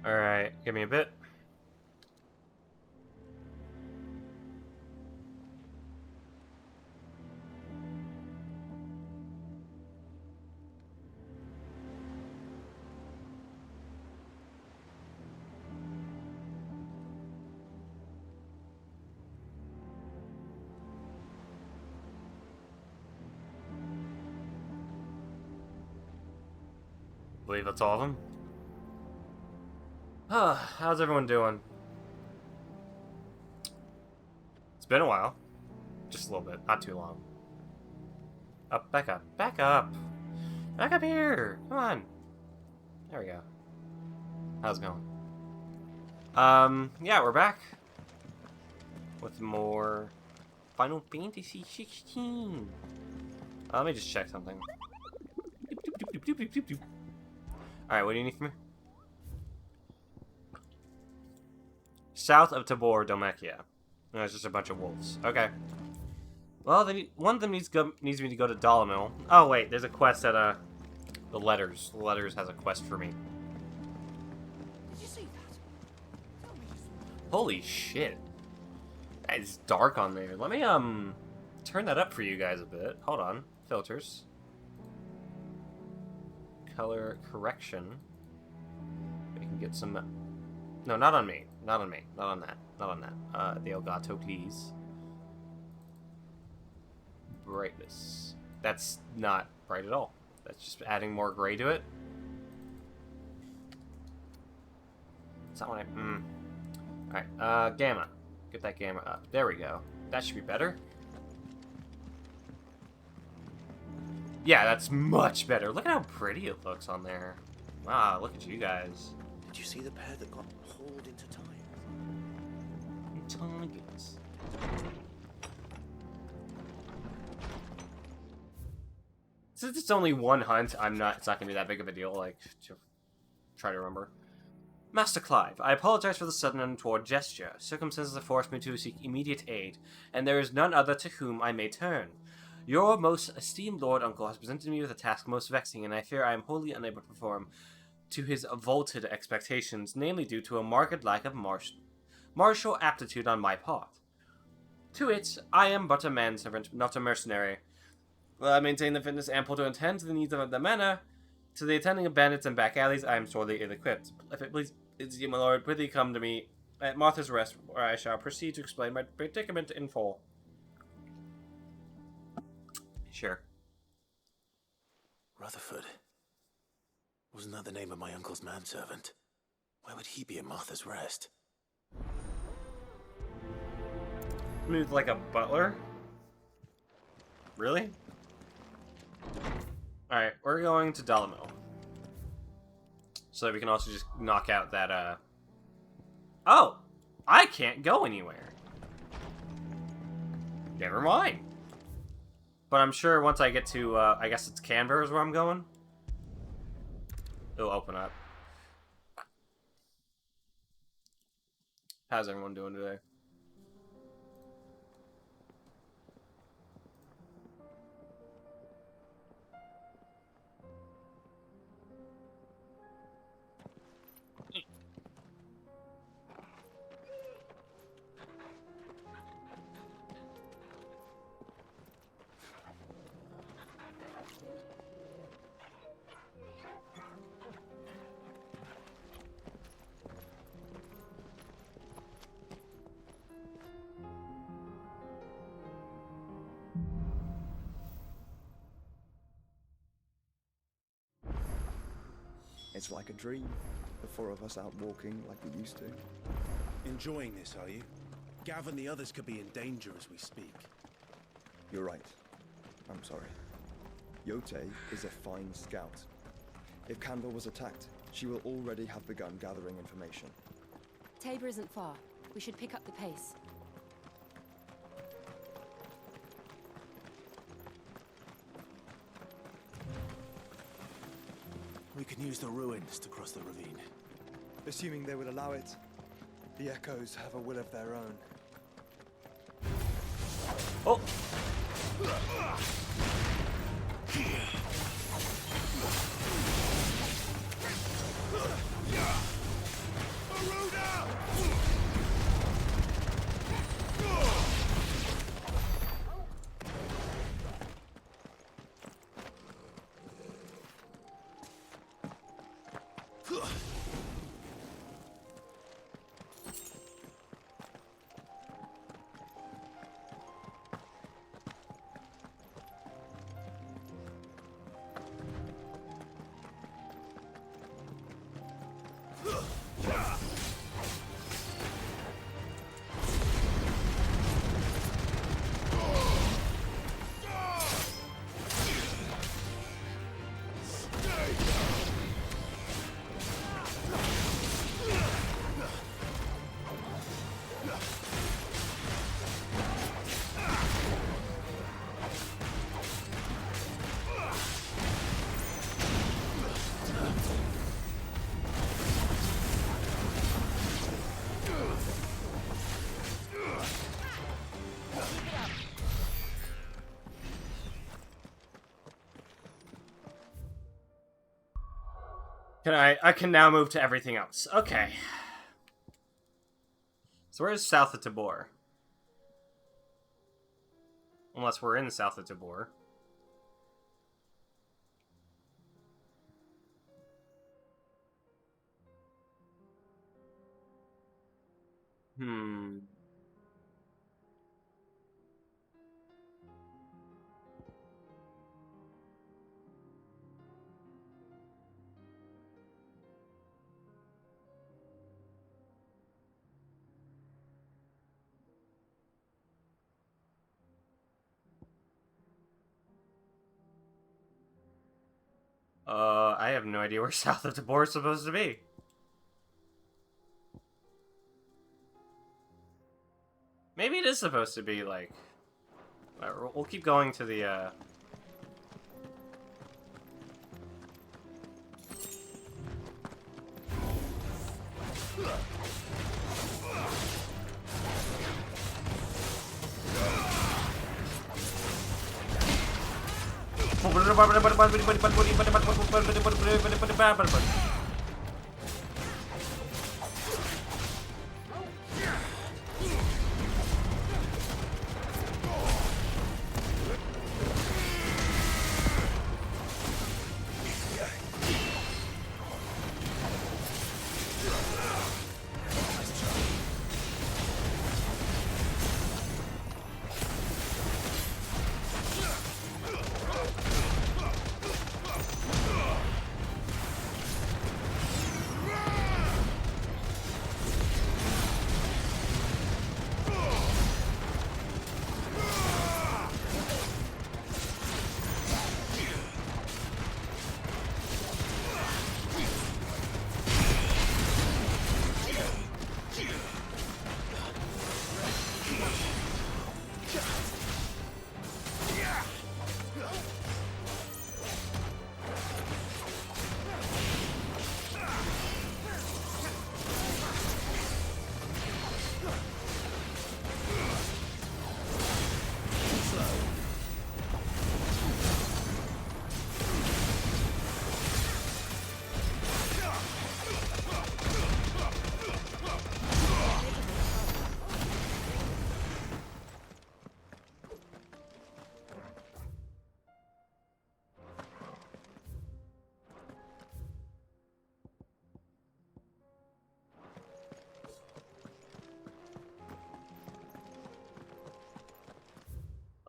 Alright, give me a bit. I believe that's all of them. How's everyone doing? It's been a while. Just a little bit, not too long. Up, back up, back up! Back up here! Come on! There we go. How's it going? Yeah, we're back. With more Final Fantasy XVI. Let me just check something. Alright, what do you need from me? South of Tabor, Dalmatia. No, it's just a bunch of wolves. Okay. Well, one of them needs me to go to Dalamil. Oh, wait, there's a quest at, the Letters. The Letters has a quest for me. Did you see that? Tell me you Holy shit. It's dark on there. Let me, turn that up for you guys a bit. Hold on. Filters. Color correction. We can get some... No, not on me. Not on me. Not on that. Not on that. The Elgato, please. Brightness. That's not bright at all. That's just adding more gray to it. It's not what I... Alright, gamma. Get that gamma up. There we go. That should be better. Yeah, that's much better. Look at how pretty it looks on there. Wow, look at you guys. Did you see the pair that got hauled into time? Targets. Since it's only one hunt, it's not gonna be that big of a deal, like, to try to remember. Master Clive, I apologize for the sudden and untoward gesture. Circumstances have forced me to seek immediate aid, and there is none other to whom I may turn. Your most esteemed Lord Uncle has presented me with a task most vexing, and I fear I am wholly unable to perform to his vaulted expectations, namely due to a marked lack of martial aptitude on my part. To it, I am but a manservant, not a mercenary. While I maintain the fitness ample to attend to the needs of the manor, to the attending of bandits and back alleys, I am sorely ill-equipped. If it please you, my lord, prithee come to me at Martha's Rest, where I shall proceed to explain my predicament in full. Sure. Rutherford. Wasn't that the name of my uncle's manservant? Why would he be at Martha's Rest? Moved like a butler? Really? Alright, we're going to Dalamil. So that we can also just knock out that, Oh! I can't go anywhere! Never mind. But I'm sure once I get to, I guess it's Canberra is where I'm going. It'll open up. How's everyone doing today? It's like a dream. The four of us out walking like we used to. Enjoying this, are you? Gav and the others could be in danger as we speak. You're right. I'm sorry. Yote is a fine scout. If Canberra was attacked, she will already have begun gathering information. Tabor isn't far. We should pick up the pace. We can use the ruins to cross the ravine. Assuming they would allow it. The Echoes have a will of their own. Oh! I can now move to everything else. Okay. So where's south of Tabor? Unless we're in south of Tabor. Hmm. I have no idea where south of Tabor is supposed to be. Maybe it is supposed to be, like... We'll keep going to the,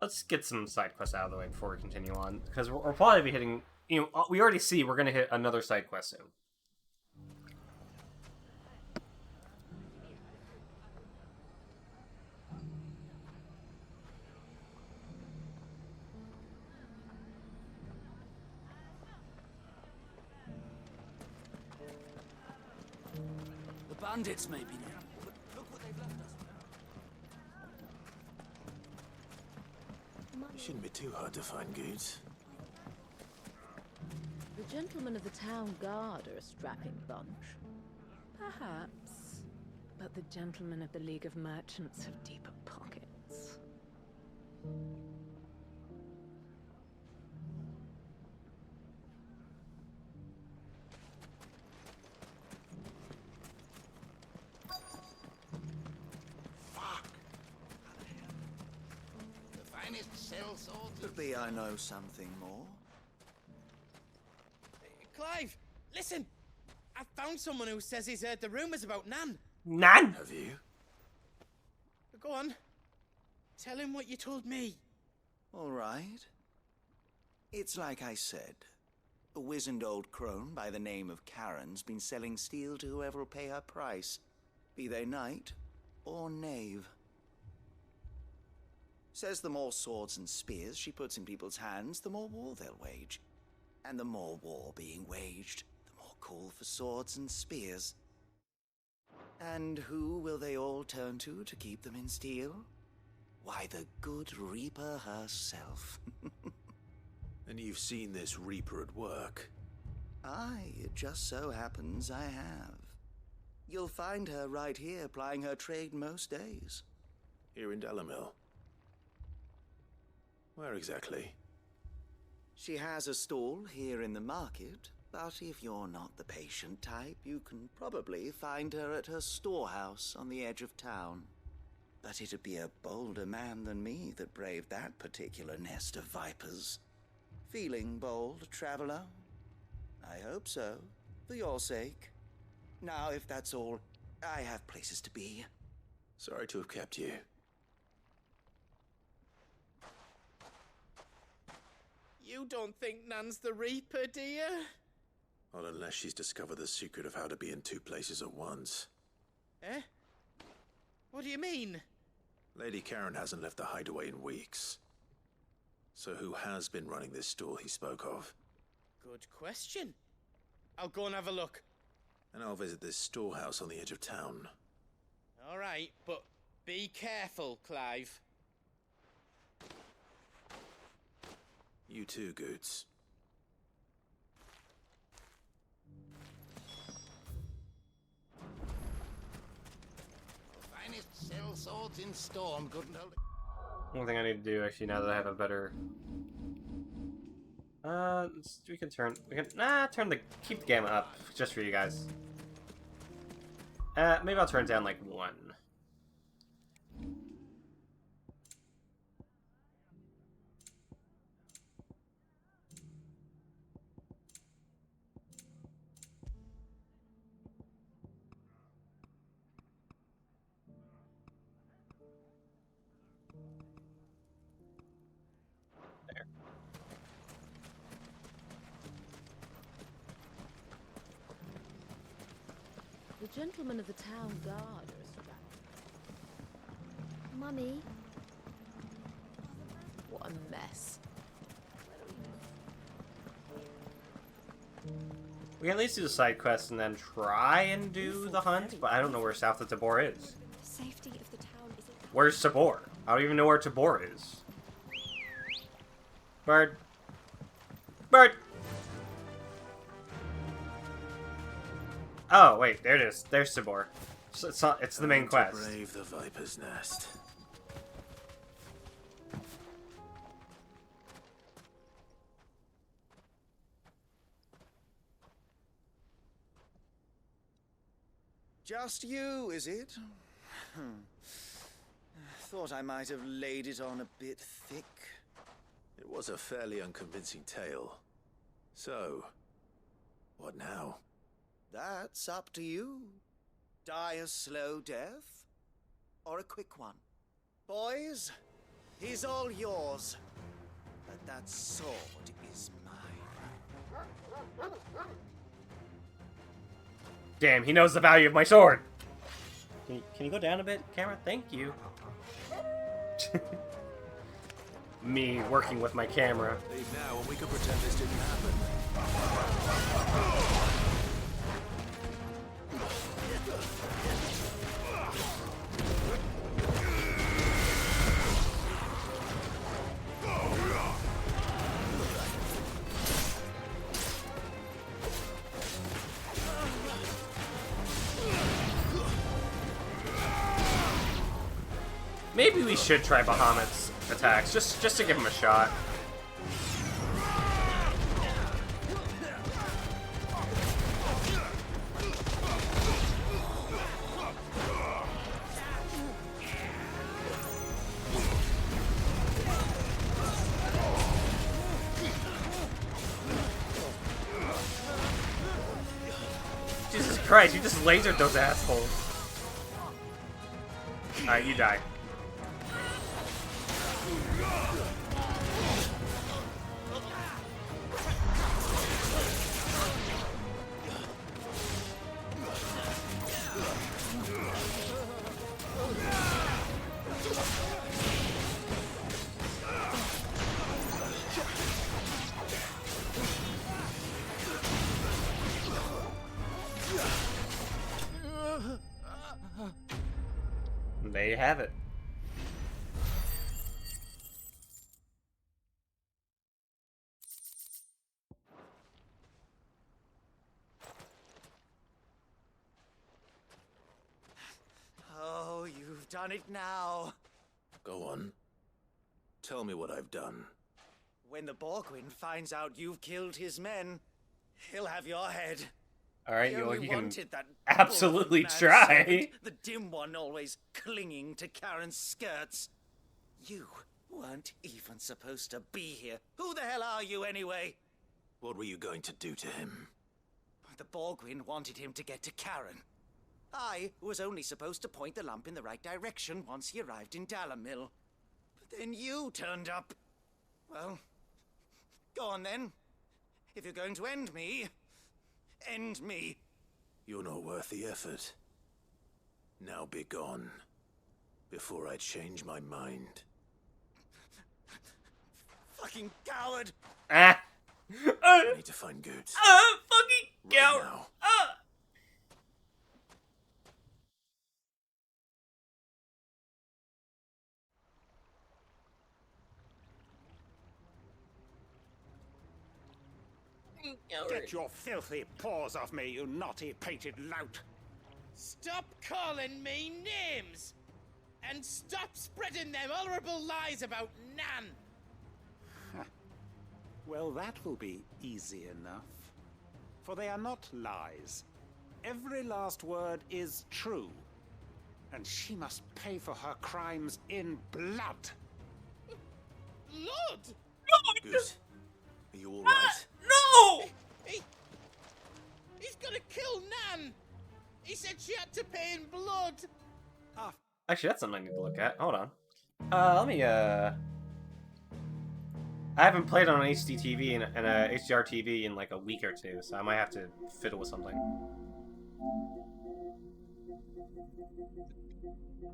Let's get some side quests out of the way before we continue on, because we'll probably be hitting... You know, we already see we're going to hit another side quest soon. The bandits may be near, but look what they've left us. It shouldn't be too hard to find goods. The gentlemen of the town guard are a strapping bunch. Perhaps. But the gentlemen of the League of Merchants have deeper pockets. The finest cell swords. Could be I know something more. Clive, listen! I've found someone who says he's heard the rumors about Nan. Nan! Have you? Go on. Tell him what you told me. All right. It's like I said. A wizened old crone by the name of Karen's been selling steel to whoever will pay her price, be they knight or knave. Says the more swords and spears she puts in people's hands, the more war they'll wage. And the more war being waged, the more call for swords and spears. And who will they all turn to keep them in steel? Why, the good Reaper herself. And you've seen this Reaper at work? Aye, it just so happens I have. You'll find her right here plying her trade most days. Here in Delamil? Where exactly? She has a stall here in the market, but if you're not the patient type, you can probably find her at her storehouse on the edge of town. But it'd be a bolder man than me that braved that particular nest of vipers. Feeling bold, traveler? I hope so, for your sake. Now, if that's all, I have places to be. Sorry to have kept you. You don't think Nan's the Reaper, do you? Not unless she's discovered the secret of how to be in two places at once. Eh? What do you mean? Lady Karen hasn't left the hideaway in weeks. So who has been running this stall he spoke of? Good question. I'll go and have a look. And I'll visit this storehouse on the edge of town. All right, but be careful, Clive. You too, Goots. Finest sell swords in Storm, couldn't hold it. One thing I need to do, actually, now that I have a better... we can turn keep the gamma up, just for you guys. Maybe I'll turn it down, like, 1. The gentlemen of the town guard are strapped. Mummy, What a mess. We can at least do the side quest and then try and do the hunt, but I don't know where South of Tabor is. the safety of the town is... Where's Tabor? I don't even know where Tabor is. Bird. Bird! Oh, wait, there it is. There's Tabor. So it's the main quest. Brave the Viper's Nest. Just you, is it? Thought I might have laid it on a bit thick. It was a fairly unconvincing tale. So, what now? That's up to you. Die a slow death, or a quick one. Boys, he's all yours. But that sword is mine. Damn, he knows the value of my sword! Can you go down a bit, camera? Thank you. Me working with my camera. Leave now and we can pretend this didn't happen. Maybe we should try Bahamut's attacks, just to give him a shot. Jesus Christ, you just lasered those assholes. Alright, you die. There you have it. Oh, you've done it now. Go on. Tell me what I've done. When the Borgwyn finds out you've killed his men, he'll have your head. Alright, He you only can wanted that absolutely poor try. manservant, the dim one always clinging to Karen's skirts. You weren't even supposed to be here. Who the hell are you anyway? What were you going to do to him? The Borgwyn wanted him to get to Karen. I was only supposed to point the lamp in the right direction once he arrived in Dalamil. But then you turned up. Well, go on then. If you're going to end me, end me. You're not worth the effort. Now be gone, before I change my mind. Fucking coward! Ah! I need to find Goots. Fucking Right coward! now. Get your filthy paws off me, you naughty-pated lout! Stop calling me names! And stop spreading them horrible lies about Nan! Well, that will be easy enough. For they are not lies. Every last word is true. And she must pay for her crimes in blood. Lord! Goot, are you alright? No! He's gonna kill Nan! He said she had to pay in blood! Actually, that's something I need to look at. Hold on. Let me, I haven't played on an HD TV and a HDR TV in like a week or two, so I might have to fiddle with something.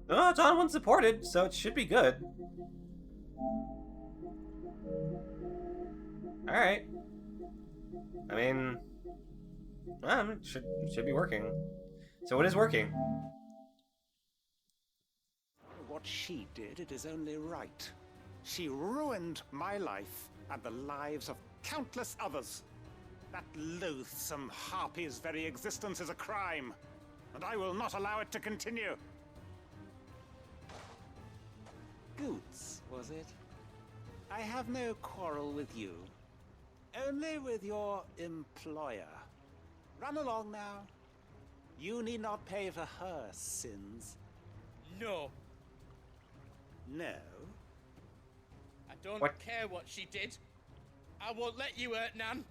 Oh, it's on unsupported, so it should be good. Alright. I mean, it should be working. So it is working. What she did, it is only right. She ruined my life and the lives of countless others. That loathsome harpy's very existence is a crime, and I will not allow it to continue. Goots, was it? I have no quarrel with you. Only with your employer. Run along now. You need not pay for her sins. No, No? I don't What? care what she did. I won't let you hurt Nan.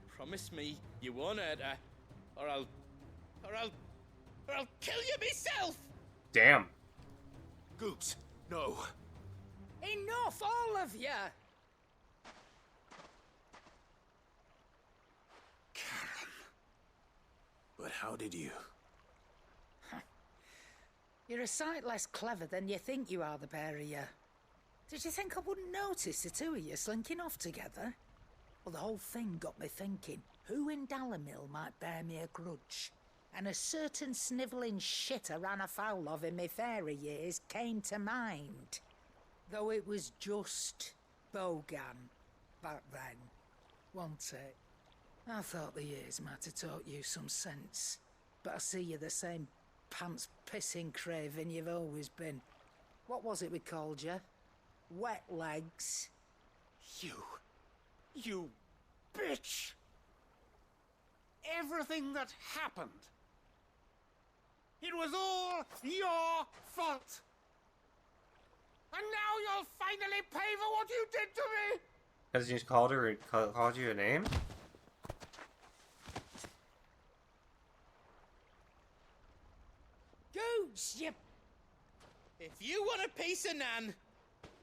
Promise me you won't hurt her, or I'll kill you myself. Damn. Goot, no. Enough, all of you. But how did you? You're a sight less clever than you think you are, the pair of you. Did you think I wouldn't notice the two of you slinking off together? Well, the whole thing got me thinking, who in Dalamil might bear me a grudge? And a certain snivelling shit I ran afoul of in my fairy years came to mind. Though it was just Bogan back then, wasn't it? I thought the years might have taught you some sense, but I see you're the same pants-pissing craven you've always been. What was it we called you? Wet legs? You bitch! Everything that happened, it was all your fault! And now you'll finally pay for what you did to me! Because you called you a name? boots, you... If you want a piece of Nan,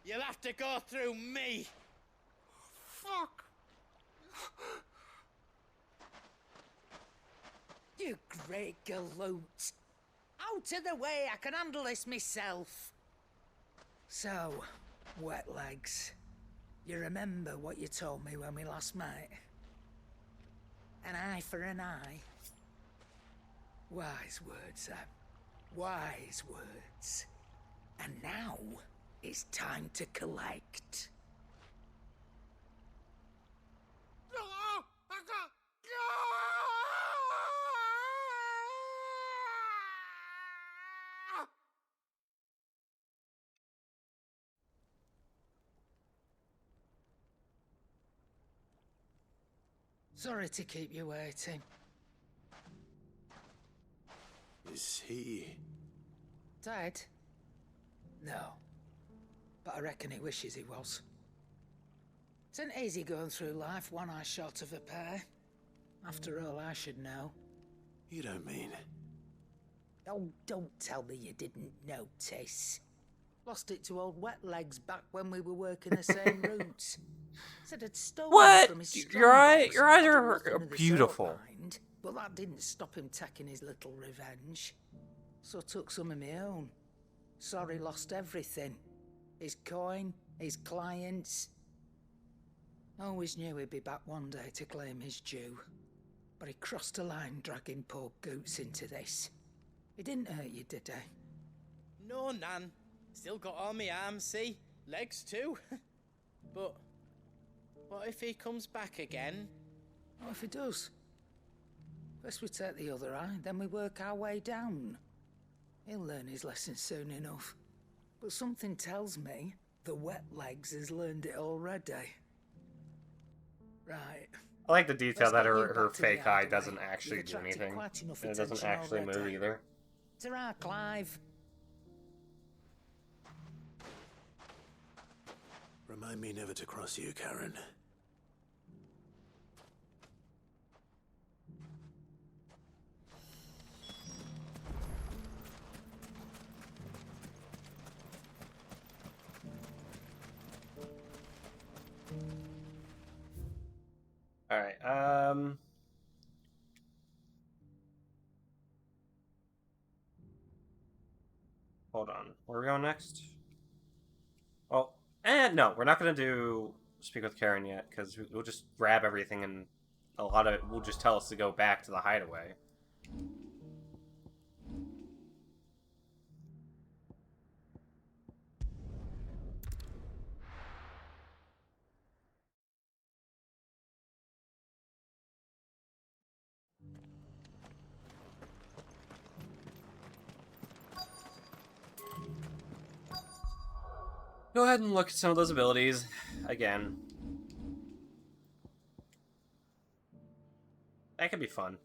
you'll have to go through me. Fuck! You great galoot. Out of the way, I can handle this myself. So, wet legs. You remember what you told me when we last met? An eye for an eye. Wise words, Sam. Wise words. And now, it's time to collect. Sorry to keep you waiting. Is he... Dead? No. But I reckon he wishes he was. It ain't easy going through life one eye short of a pair. After all, I should know. You don't mean... Oh, don't tell me you didn't notice. Lost it to old wet legs back when we were working the same routes. Said I'd stolen What? from his Your strongbox. eyes I did are nothing of the beautiful. sort, mind, but that didn't stop him taking his little revenge. So I took some of my own. Sorry, lost everything. His coin, his clients. Always knew he'd be back one day to claim his due. But he crossed a line dragging poor Goots into this. He didn't hurt you, did he? No, Nan. Still got all my arms, see? Legs too. But what if he comes back again? What if he does? First we take the other eye, then we work our way down. He'll learn his lesson soon enough. But something tells me the wet legs has learned it already. Right. I like the detail Let's that get you her back to fake the eye hideaway. doesn't You've actually do attracted anything. quite enough And it doesn't attention actually move already. either. Ta-ra, Clive. Remind me never to cross you, Karen. Alright, hold on. Where are we going next? Oh, no, we're not gonna do speak with Karen yet, because we'll just grab everything and a lot of it will just tell us to go back to the hideaway. Go ahead and look at some of those abilities again. That could be fun.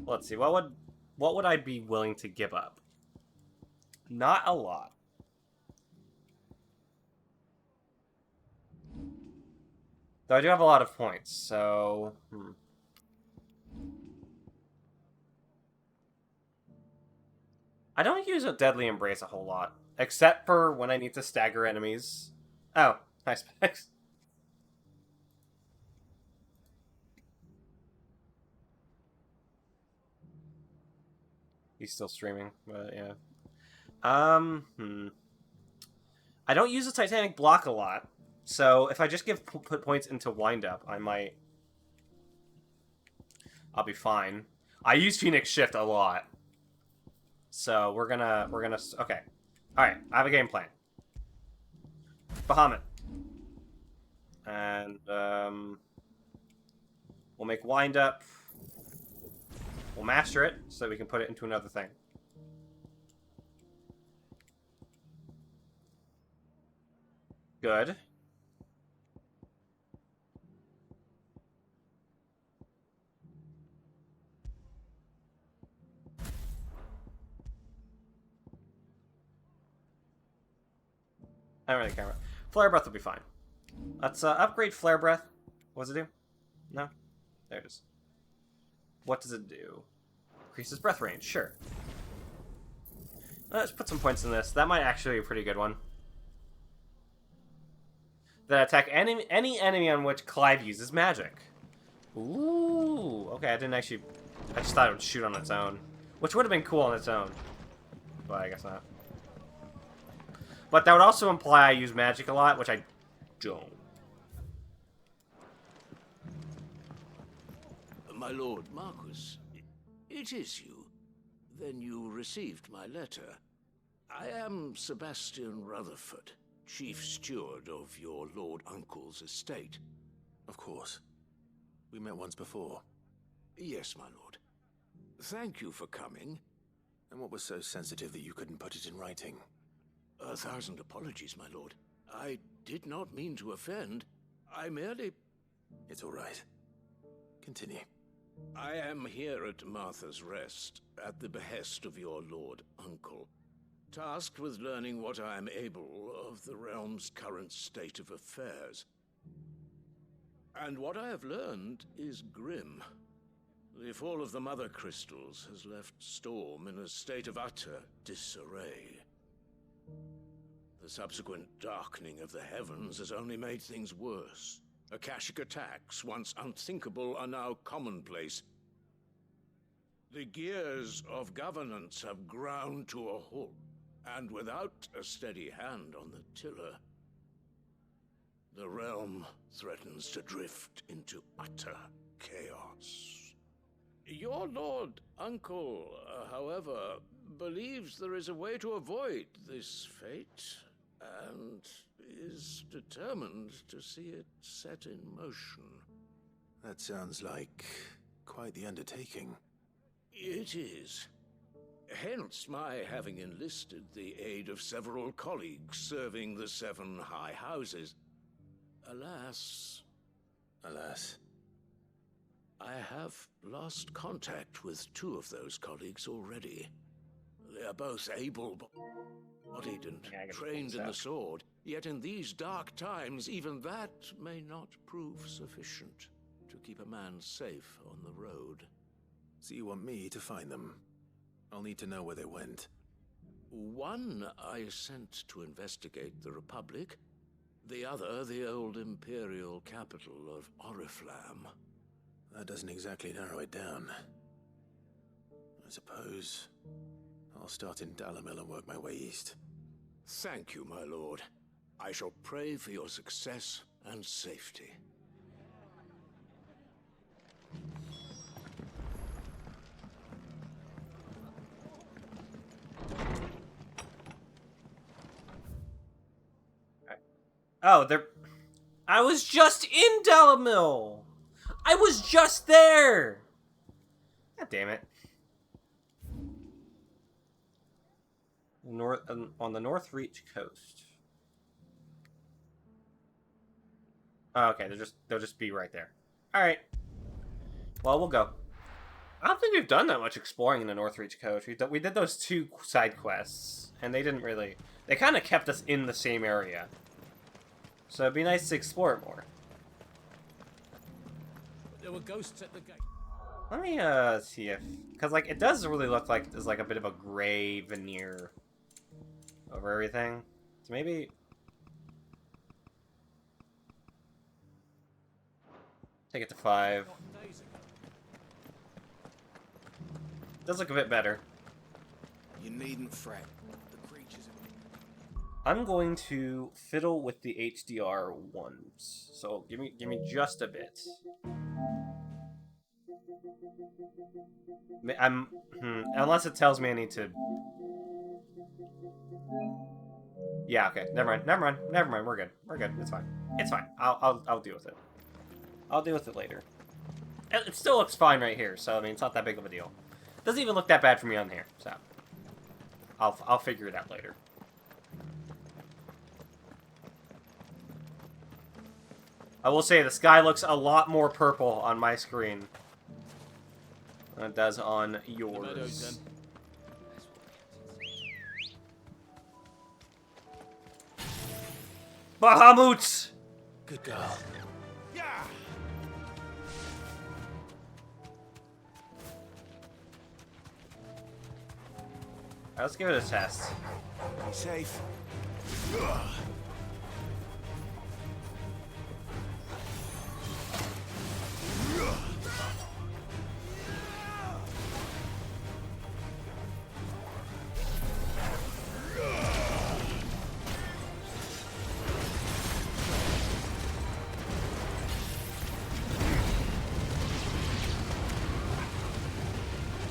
Let's see. What would I be willing to give up? Not a lot. Though I do have a lot of points, so I don't use a Deadly Embrace a whole lot, except for when I need to stagger enemies. Oh, hi, Specs. He's still streaming, but yeah. I don't use the Titanic block a lot, so if I just put points into wind up, I'll be fine. I use Phoenix Shift a lot. So we're gonna okay. Alright, I have a game plan. Bahamut. And we'll make wind up. We'll master it so we can put it into another thing. Good. I don't really care. Flare Breath will be fine. Let's upgrade Flare Breath. What does it do? No? There it is. What does it do? Increases breath range, sure. Let's put some points in this. That might actually be a pretty good one. That attack any enemy on which Clive uses magic. Ooh, okay, I didn't actually... I just thought it would shoot on its own. Which would have been cool on its own. But I guess not. But that would also imply I use magic a lot, which I don't. My lord Marquis, it is you. Then you received my letter. I am Sebastian Rutherford, chief steward of your lord uncle's estate. Of course. We met once before. Yes, my lord. Thank you for coming. And what was so sensitive that you couldn't put it in writing? 1,000 apologies, my lord. I did not mean to offend. I merely... It's all right. Continue. I am here at Martha's Rest, at the behest of your lord uncle, tasked with learning what I am able of the realm's current state of affairs. And what I have learned is grim. The fall of the Mother Crystals has left Storm in a state of utter disarray. The subsequent darkening of the heavens has only made things worse. Akashic attacks, once unthinkable, are now commonplace. The gears of governance have ground to a halt, and without a steady hand on the tiller, the realm threatens to drift into utter chaos. Your lord uncle, however, believes there is a way to avoid this fate, and is determined to see it set in motion. That sounds like quite the undertaking. It is. Hence my having enlisted the aid of several colleagues serving the 7 high houses. Alas... Alas. I have lost contact with 2 of those colleagues already. They are both able-bodied and trained in the sword, yet in these dark times, even that may not prove sufficient to keep a man safe on the road. So you want me to find them? I'll need to know where they went. One I sent to investigate the Republic, the other the old Imperial capital of Oriflamme. That doesn't exactly narrow it down. I suppose I'll start in Dalamil and work my way east. Thank you, my lord. I shall pray for your success and safety. Oh, they're... I was just in Dalamil! I was just there! God damn it. On the North Reach coast. Oh, okay, they'll just be right there. Alright. Well, we'll go. I don't think we've done that much exploring in the North Reach coast. We did those 2 side quests, and they didn't really... They kind of kept us in the same area. So it'd be nice to explore it more. There were ghosts at the gate. Let me see if... Because, like, it does really look like there's, like, a bit of a gray veneer over everything. So maybe... Take it to 5. Does look a bit better. You needn't fret. The creatures... I'm going to fiddle with the HDR ones. So give me just a bit. Unless it tells me I need to... Yeah, okay. Never mind. We're good. It's fine. It's fine. I'll deal with it. I'll deal with it later. It still looks fine right here, so I mean it's not that big of a deal. Doesn't even look that bad for me on here, so I'll figure it out later. I will say the sky looks a lot more purple on my screen than it does on yours. Bahamut! Good girl. Yeah! Let's give it a test. Be safe.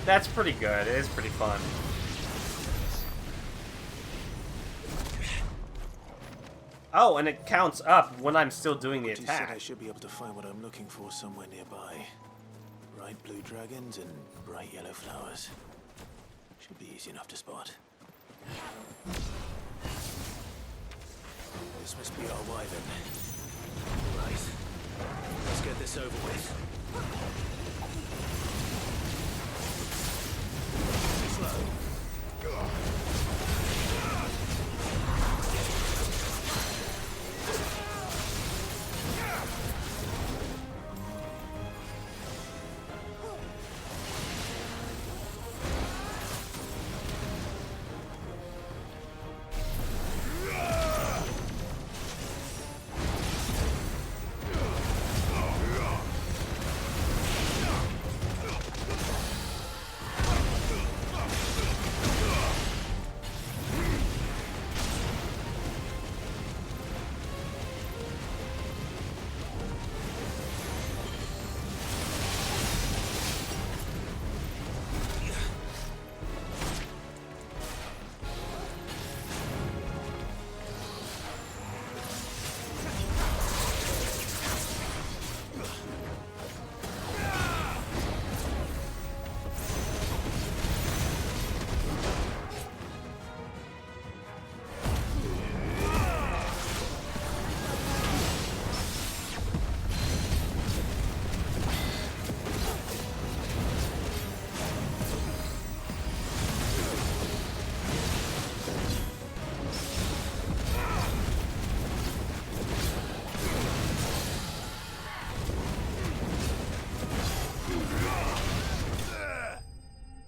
That's pretty good. It is pretty fun. Oh, and it counts up when I'm still doing the You said I attack. should be able to find what I'm looking for somewhere nearby. Bright blue dragons and bright yellow flowers. Should be easy enough to spot. This must be our wyvern. Right. Let's get this over with. Slow.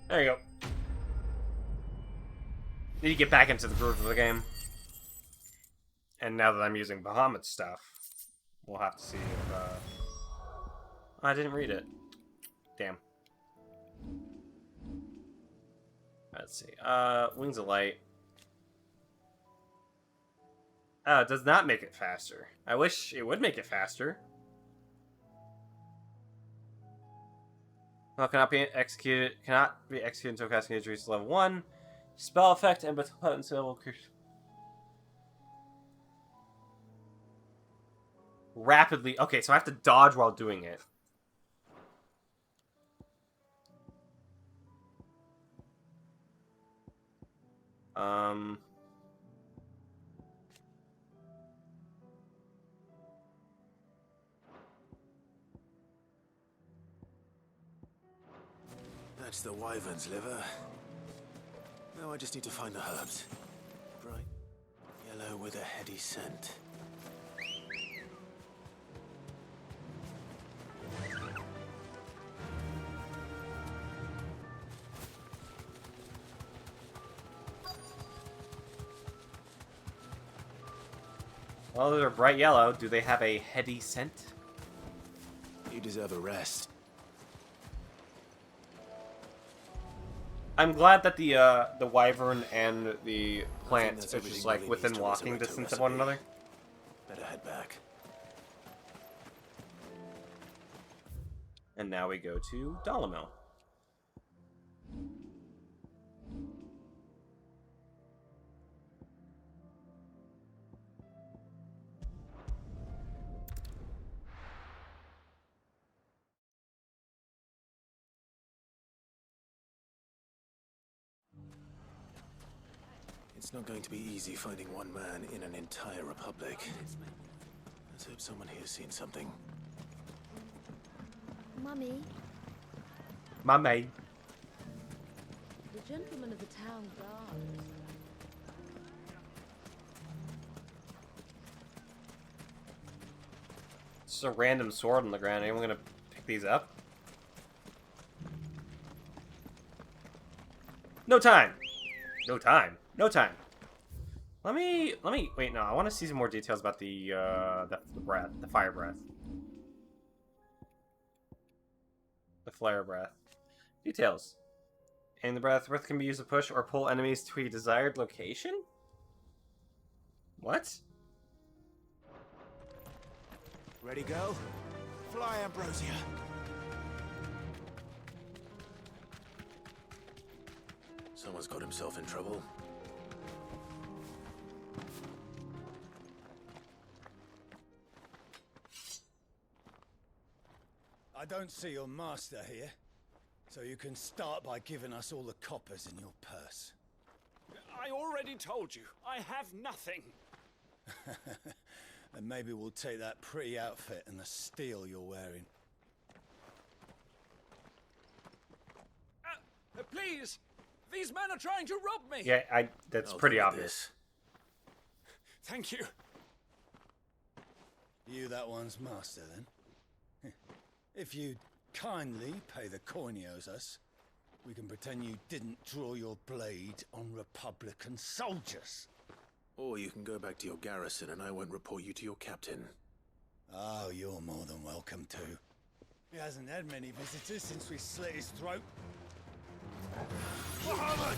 There you go. Need to get back into the groove of the game. And now that I'm using Bahamut's stuff, we'll have to see if, I didn't read it. Damn. Let's see. Wings of Light. Oh, it does not make it faster. I wish it would make it faster. Well, cannot be executed until casting injuries to level 1. Spell effect and potency level rapidly. Okay, so I have to dodge while doing it. That's the wyvern's liver. Now I just need to find the herbs. Bright yellow with a heady scent. Well, they're bright yellow. Do they have a heady scent? You deserve a rest. I'm glad that the wyvern and the plant that's are just everything like Willie within needs to walking resurrect a distance of one recipe. another. Better head back. And now we go to Dalamil. It's not going to be easy finding one man in an entire republic. Let's hope someone here's seen something. Mummy, Mummy. the gentleman of the town guard. It's just a random sword on the ground. Anyone gonna pick these up? No time! No time. No time. Let me wait. No, I want to see some more details about the breath, the fire breath, the flare breath. Details. In the breath can be used to push or pull enemies to a desired location. What? Ready, go? Fly, Ambrosia. Someone's got himself in trouble. I don't see your master here, so you can start by giving us all the coppers in your purse. I already told you, I have nothing. And maybe we'll take that pretty outfit and the steel you're wearing. Please! These men are trying to rob me! Yeah, that's pretty obvious. Thank you. You that one's master, then? If you'd kindly pay the coin he owes us, we can pretend you didn't draw your blade on Republican soldiers. Or you can go back to your garrison and I won't report you to your captain. Oh, you're more than welcome to. He hasn't had many visitors since we slit his throat. Muhammad!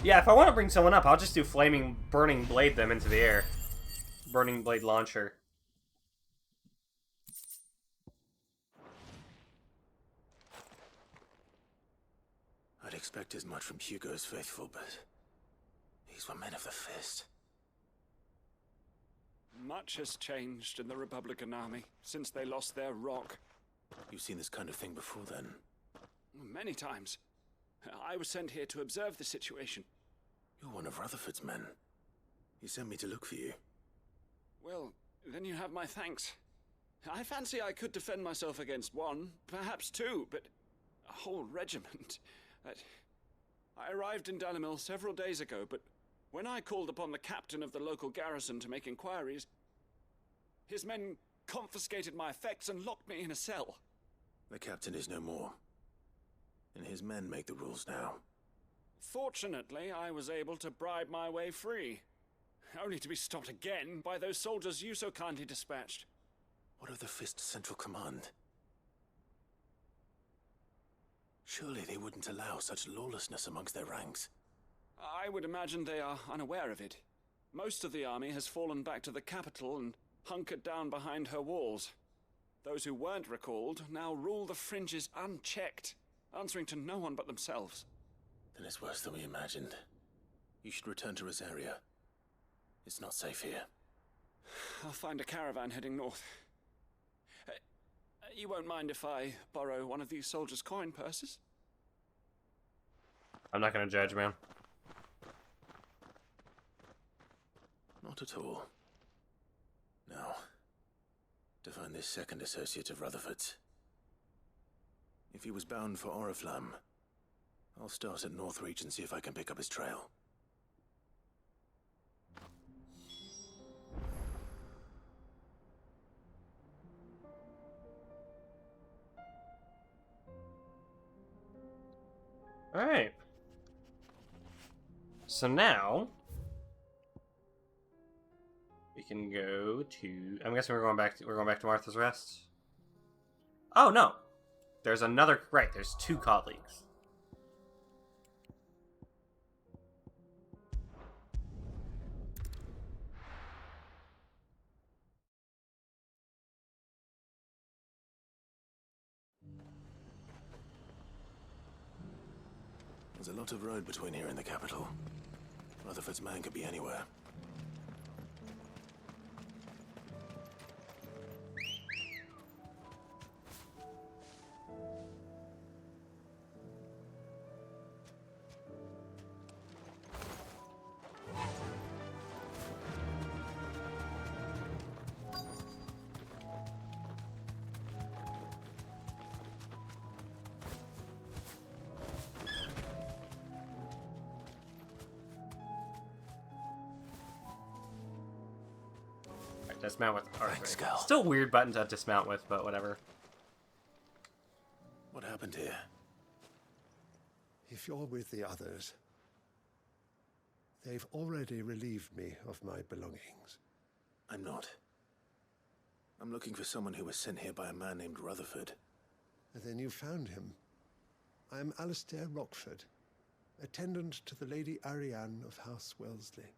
Yeah, if I want to bring someone up, I'll just do burning blade them into the air. Burning blade launcher. I'd expect as much from Hugo's faithful, but these were men of the fist. Much has changed in the Republican army since they lost their rock. You've seen this kind of thing before, then? Many times. I was sent here to observe the situation. You're one of Rutherford's men. He sent me to look for you. Well, then you have my thanks. I fancy I could defend myself against one, perhaps two, but a whole regiment. I arrived in Dalimil several days ago, but when I called upon the captain of the local garrison to make inquiries, his men confiscated my effects and locked me in a cell. The captain is no more, and his men make the rules now. Fortunately, I was able to bribe my way free, only to be stopped again by those soldiers you so kindly dispatched. What of the Fist Central Command? Surely they wouldn't allow such lawlessness amongst their ranks. I would imagine they are unaware of it. Most of the army has fallen back to the capital and hunkered down behind her walls. Those who weren't recalled now rule the fringes unchecked, answering to no one but themselves. Then it's worse than we imagined. You should return to Rosaria. It's not safe here. I'll find a caravan heading north. You won't mind if I borrow one of these soldiers' coin purses? I'm not gonna judge, man. Not at all. Now, to find this second associate of Rutherford's. If he was bound for Oriflamme, I'll start at Northreach and see if I can pick up his trail. Alright. So now we can go to, I'm guessing we're going back to Martha's Rest. Oh no. There's another, right, there's two colleagues. There's a lot of road between here and the capital. Rutherford's man could be anywhere. Dismount with. Thanks, Cal. Still weird button to dismount with, but whatever. What happened here? If you're with the others, they've already relieved me of my belongings. I'm not. I'm looking for someone who was sent here by a man named Rutherford. And then you found him. I am Alistair Rockford, attendant to the Lady Ariane of House Wellesley.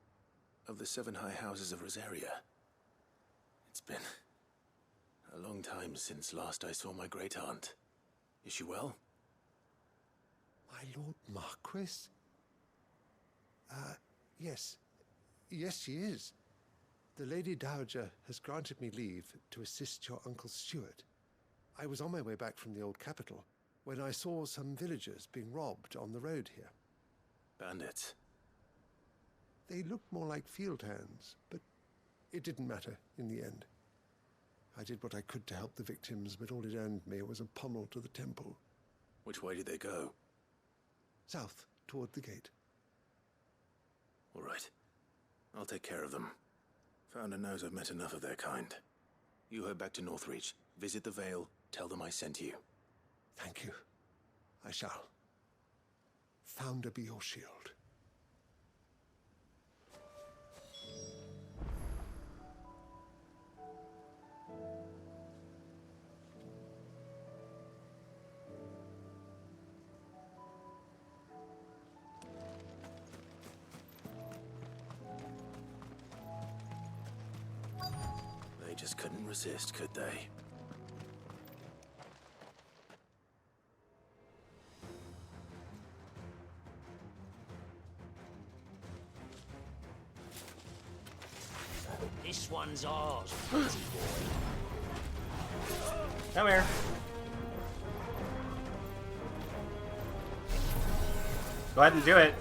Of the 7 high houses of Rosaria. It's been a long time since last I saw my great-aunt. Is she well? My Lord Marquis? Yes. Yes, she is. The Lady Dowager has granted me leave to assist your Uncle Stuart. I was on my way back from the old capital when I saw some villagers being robbed on the road here. Bandits? They looked more like field hands, but it didn't matter in the end. I did what I could to help the victims, but all it earned me was a pommel to the temple. Which way did they go? South, toward the gate. All right. I'll take care of them. Founder knows I've met enough of their kind. You head back to Northreach, visit the Vale, tell them I sent you. Thank you. I shall. Founder be your shield. They just couldn't resist, could they? This one's ours, pretty boy. Come here. Go ahead and do it.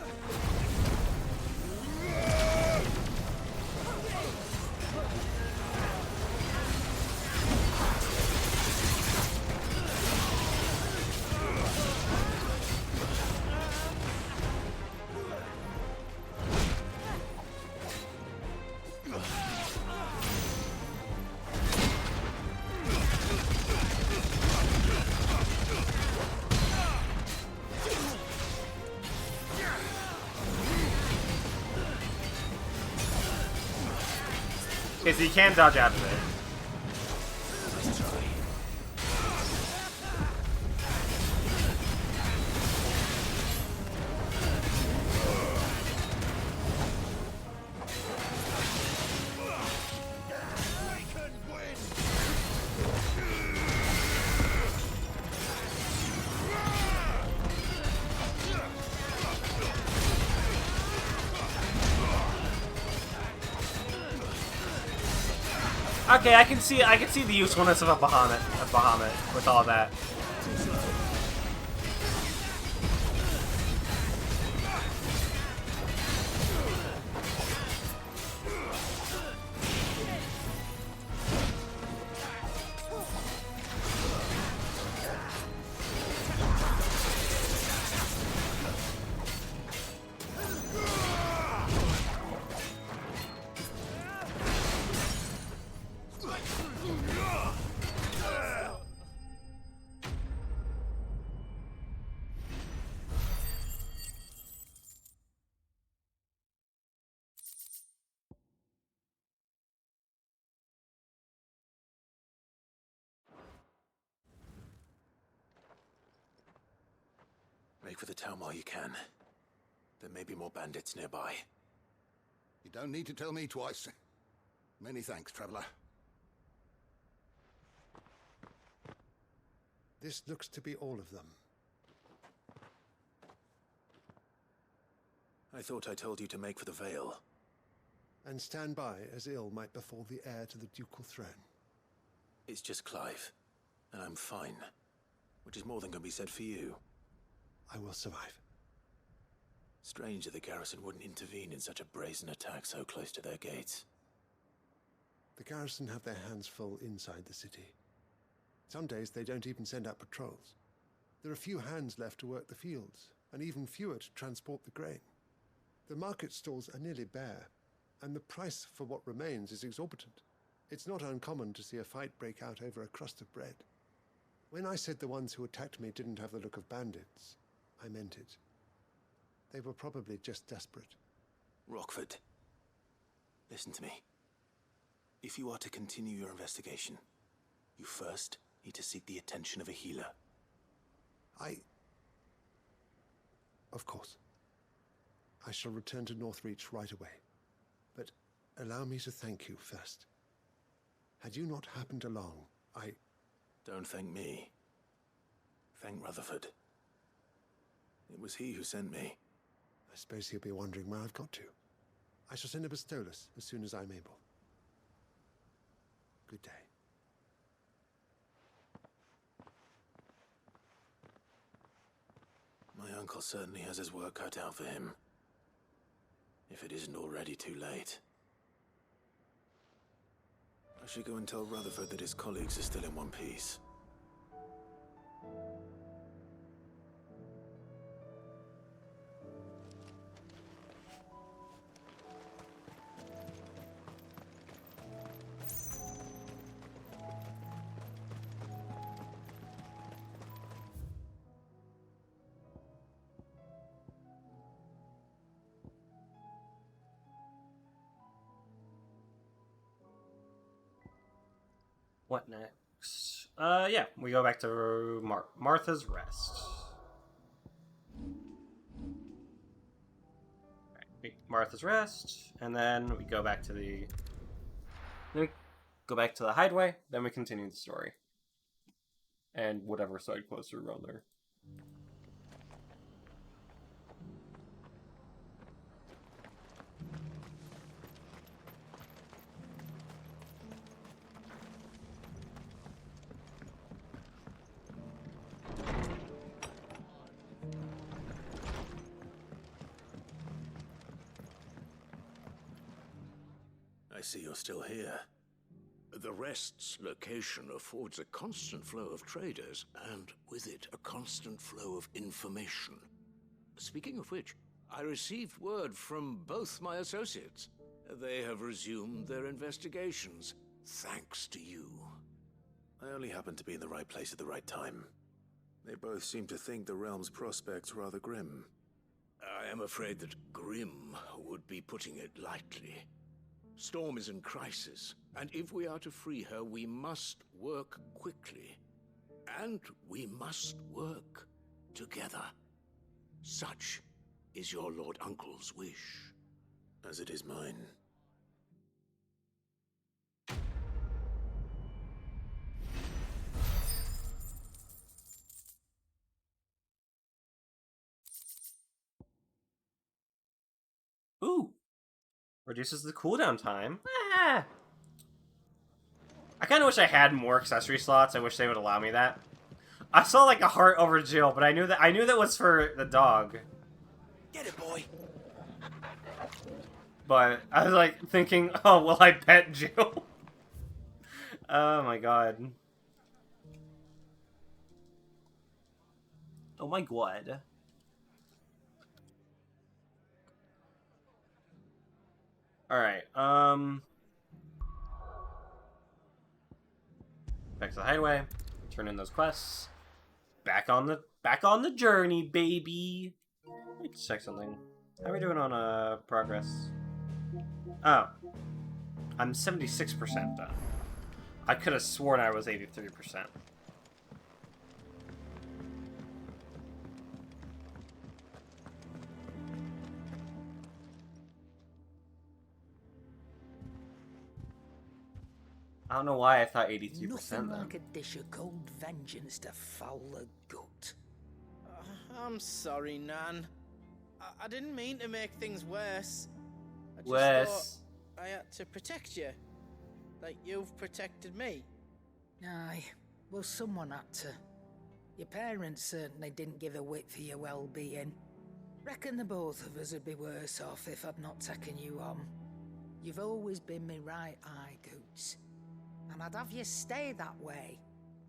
Because he can dodge out of it. Okay, I can see the usefulness of a Bahamut with all that. Make for the town while you can. There may be more bandits nearby. You don't need to tell me twice. Many thanks, traveler. This looks to be all of them. I thought I told you to make for the Vale. And stand by as ill might befall the heir to the ducal throne. It's just Clive, and I'm fine. Which is more than can be said for you. I will survive. Strange that the garrison wouldn't intervene in such a brazen attack so close to their gates. The garrison have their hands full inside the city. Some days they don't even send out patrols. There are few hands left to work the fields, and even fewer to transport the grain. The market stalls are nearly bare, and the price for what remains is exorbitant. It's not uncommon to see a fight break out over a crust of bread. When I said the ones who attacked me didn't have the look of bandits, I meant it. They were probably just desperate. Rockford, listen to me. If you are to continue your investigation, you first need to seek the attention of a healer. Of course. I shall return to Northreach right away. But allow me to thank you first. Had you not happened along, Don't thank me. Thank Rutherford. It was he who sent me. I suppose he'll be wondering where I've got to. I shall send a Bastolus as soon as I'm able. Good day. My uncle certainly has his work cut out for him. If it isn't already too late. I should go and tell Rutherford that his colleagues are still in one piece. What next? Yeah, we go back to Martha's Rest. Martha's Rest, and then we go back to the hideaway. Then we continue the story, and whatever side quests are around there. I see you're still here. The Rest's location affords a constant flow of traders, and with it, a constant flow of information. Speaking of which, I received word from both my associates. They have resumed their investigations, thanks to you. I only happened to be in the right place at the right time. They both seem to think the realm's prospects rather grim. I am afraid that grim would be putting it lightly. Storm is in crisis, and if we are to free her, we must work quickly. And we must work together. Such is your Lord Uncle's wish. As it is mine. Ooh! Reduces the cooldown time. Ah! I kind of wish I had more accessory slots. I wish they would allow me that. I saw like a heart over Jill, but I knew that was for the dog. Get it, boy. But I was like thinking, oh, will I pet Jill? Oh my god. Oh my god. Alright, back to the hideaway. Turn in those quests. Back on the journey, baby. Let's check something. How are we doing on progress? Oh. I'm 76% done. I could have sworn I was 83%. I don't know why I thought 83%. Nothing like a dish of cold vengeance to foul the gut. I'm sorry, Nan. I didn't mean to make things worse. I just Worse. thought I had to protect you. Like you've protected me. Aye, well, someone had to. Your parents certainly didn't give a whit for your well-being. Reckon the both of us would be worse off if I'd not taken you on. You've always been me right eye, Goots. And I'd have you stay that way.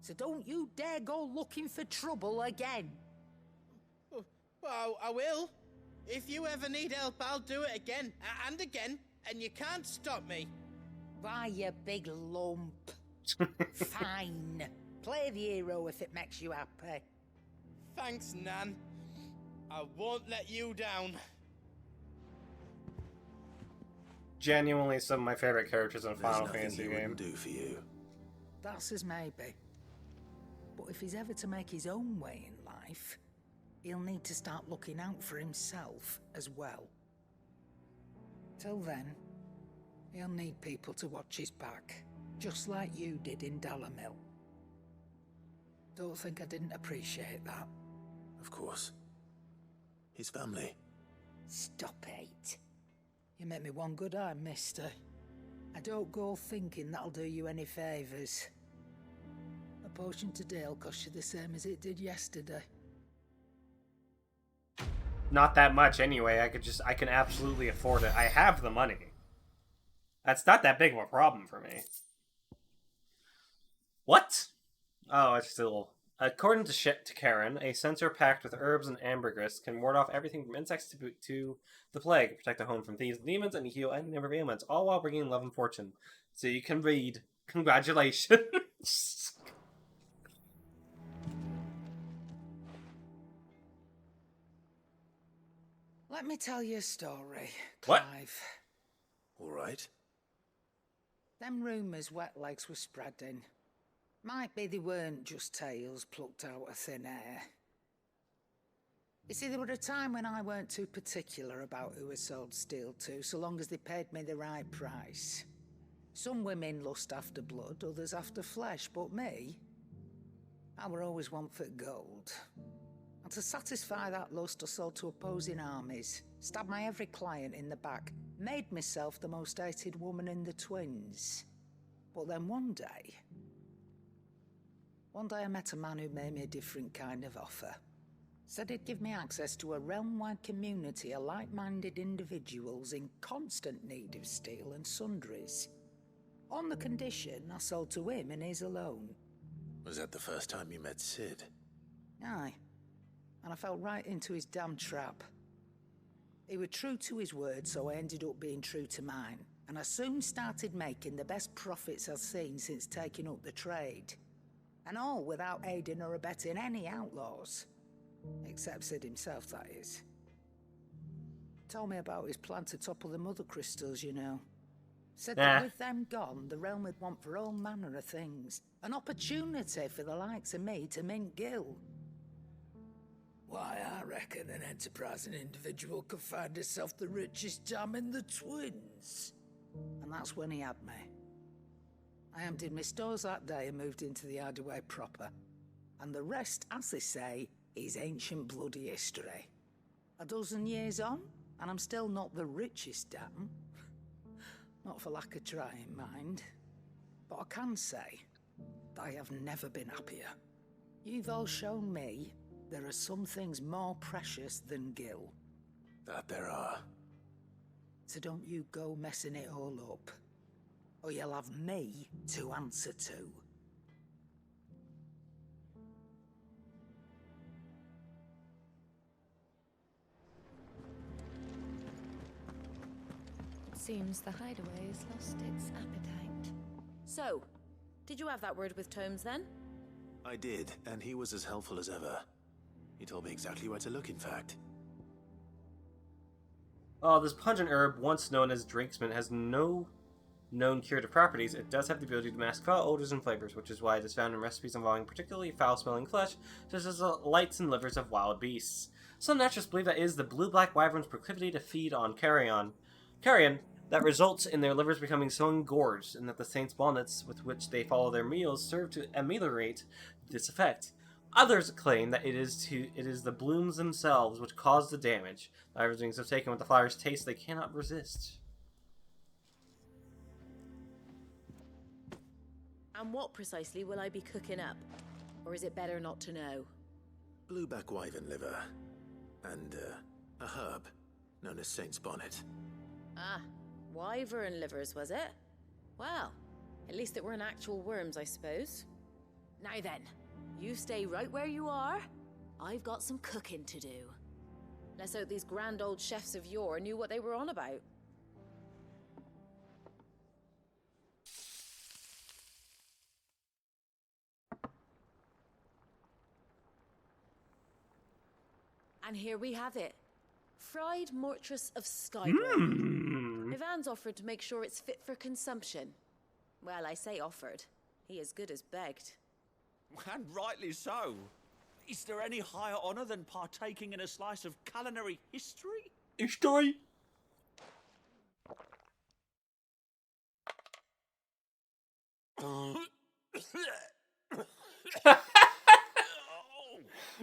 So don't you dare go looking for trouble again. Well, I will. If you ever need help, I'll do it again and again, and you can't stop me. Why, you big lump. Fine. Play the hero if it makes you happy. Thanks, Nan. I won't let you down. Genuinely some of my favorite characters in a There's Final nothing Fantasy he game. wouldn't do for you. That's as maybe. But if he's ever to make his own way in life, he'll need to start looking out for himself as well. Till then, he'll need people to watch his back, just like you did in Dalamil. Don't think I didn't appreciate that. Of course. His family. Stop it. You make me one good eye, mister. I don't go thinking that'll do you any favours. A potion today'll cost you the same as it did yesterday. Not that much anyway. I can absolutely afford it. I have the money. That's not that big of a problem for me. What? Oh, it's still... According to Karen, a sensor packed with herbs and ambergris can ward off everything from insects to the plague, protect the home from thieves and demons, and heal any number of ailments, all while bringing love and fortune. So you can read. Congratulations. Let me tell you a story, What? Clive. All right. Them rumours wet legs were spreading. Might be they weren't just tales plucked out of thin air. You see, there were a time when I weren't too particular about who I sold steel to, so long as they paid me the right price. Some women lust after blood, others after flesh, but me, I were always one for gold. And to satisfy that lust, I sold to opposing armies, stabbed my every client in the back, made myself the most hated woman in the twins. But then one day I met a man who made me a different kind of offer. Said he'd give me access to a realm-wide community of like-minded individuals in constant need of steel and sundries. On the condition I sold to him and his alone. Was that the first time you met Sid? Aye. And I fell right into his damn trap. He was true to his word, so I ended up being true to mine. And I soon started making the best profits I've seen since taking up the trade. And all without aiding or abetting any outlaws. Except Sid himself, that is. Told me about his plan to topple the mother crystals, you know. Said that with them gone, the realm would want for all manner of things. An opportunity for the likes of me to mint gil. Why, I reckon an enterprising individual could find himself the richest dam in the twins. And that's when he had me. I emptied my stores that day and moved into the hideaway proper. And the rest, as they say, is ancient bloody history. A dozen years on, and I'm still not the richest dam. Not for lack of trying, mind. But I can say, I have never been happier. You've all shown me there are some things more precious than gil. That there are. So don't you go messing it all up. Or you'll have me to answer to. Seems the hideaway's lost its appetite. So, did you have that word with Tomes then? I did, and he was as helpful as ever. He told me exactly where to look, in fact. Oh, this pungent herb, once known as drinksman, has no known curative properties. It does have the ability to mask foul odors and flavors, which is why it is found in recipes involving particularly foul-smelling flesh, such as the lights and livers of wild beasts. Some naturalists believe that it is the blue-black wyvern's proclivity to feed on carrion that results in their livers becoming so engorged, and that the saints' walnuts with which they follow their meals serve to ameliorate this effect. Others claim that it is the blooms themselves which cause the damage. The Iverwings have taken what the flowers taste they cannot resist. And what precisely will I be cooking up? Or is it better not to know? Blueback wyvern liver. And, a herb known as Saint's Bonnet. Ah, wyvern livers, was it? Well, at least it weren't actual worms, I suppose. Now then, you stay right where you are. I've got some cooking to do. Let's hope these grand old chefs of yore knew what they were on about. And here we have it. Fried mortress of Skyburn. Ivan's offered to make sure it's fit for consumption. Well, I say offered. He as good as begged. And rightly so. Is there any higher honor than partaking in a slice of culinary history? History?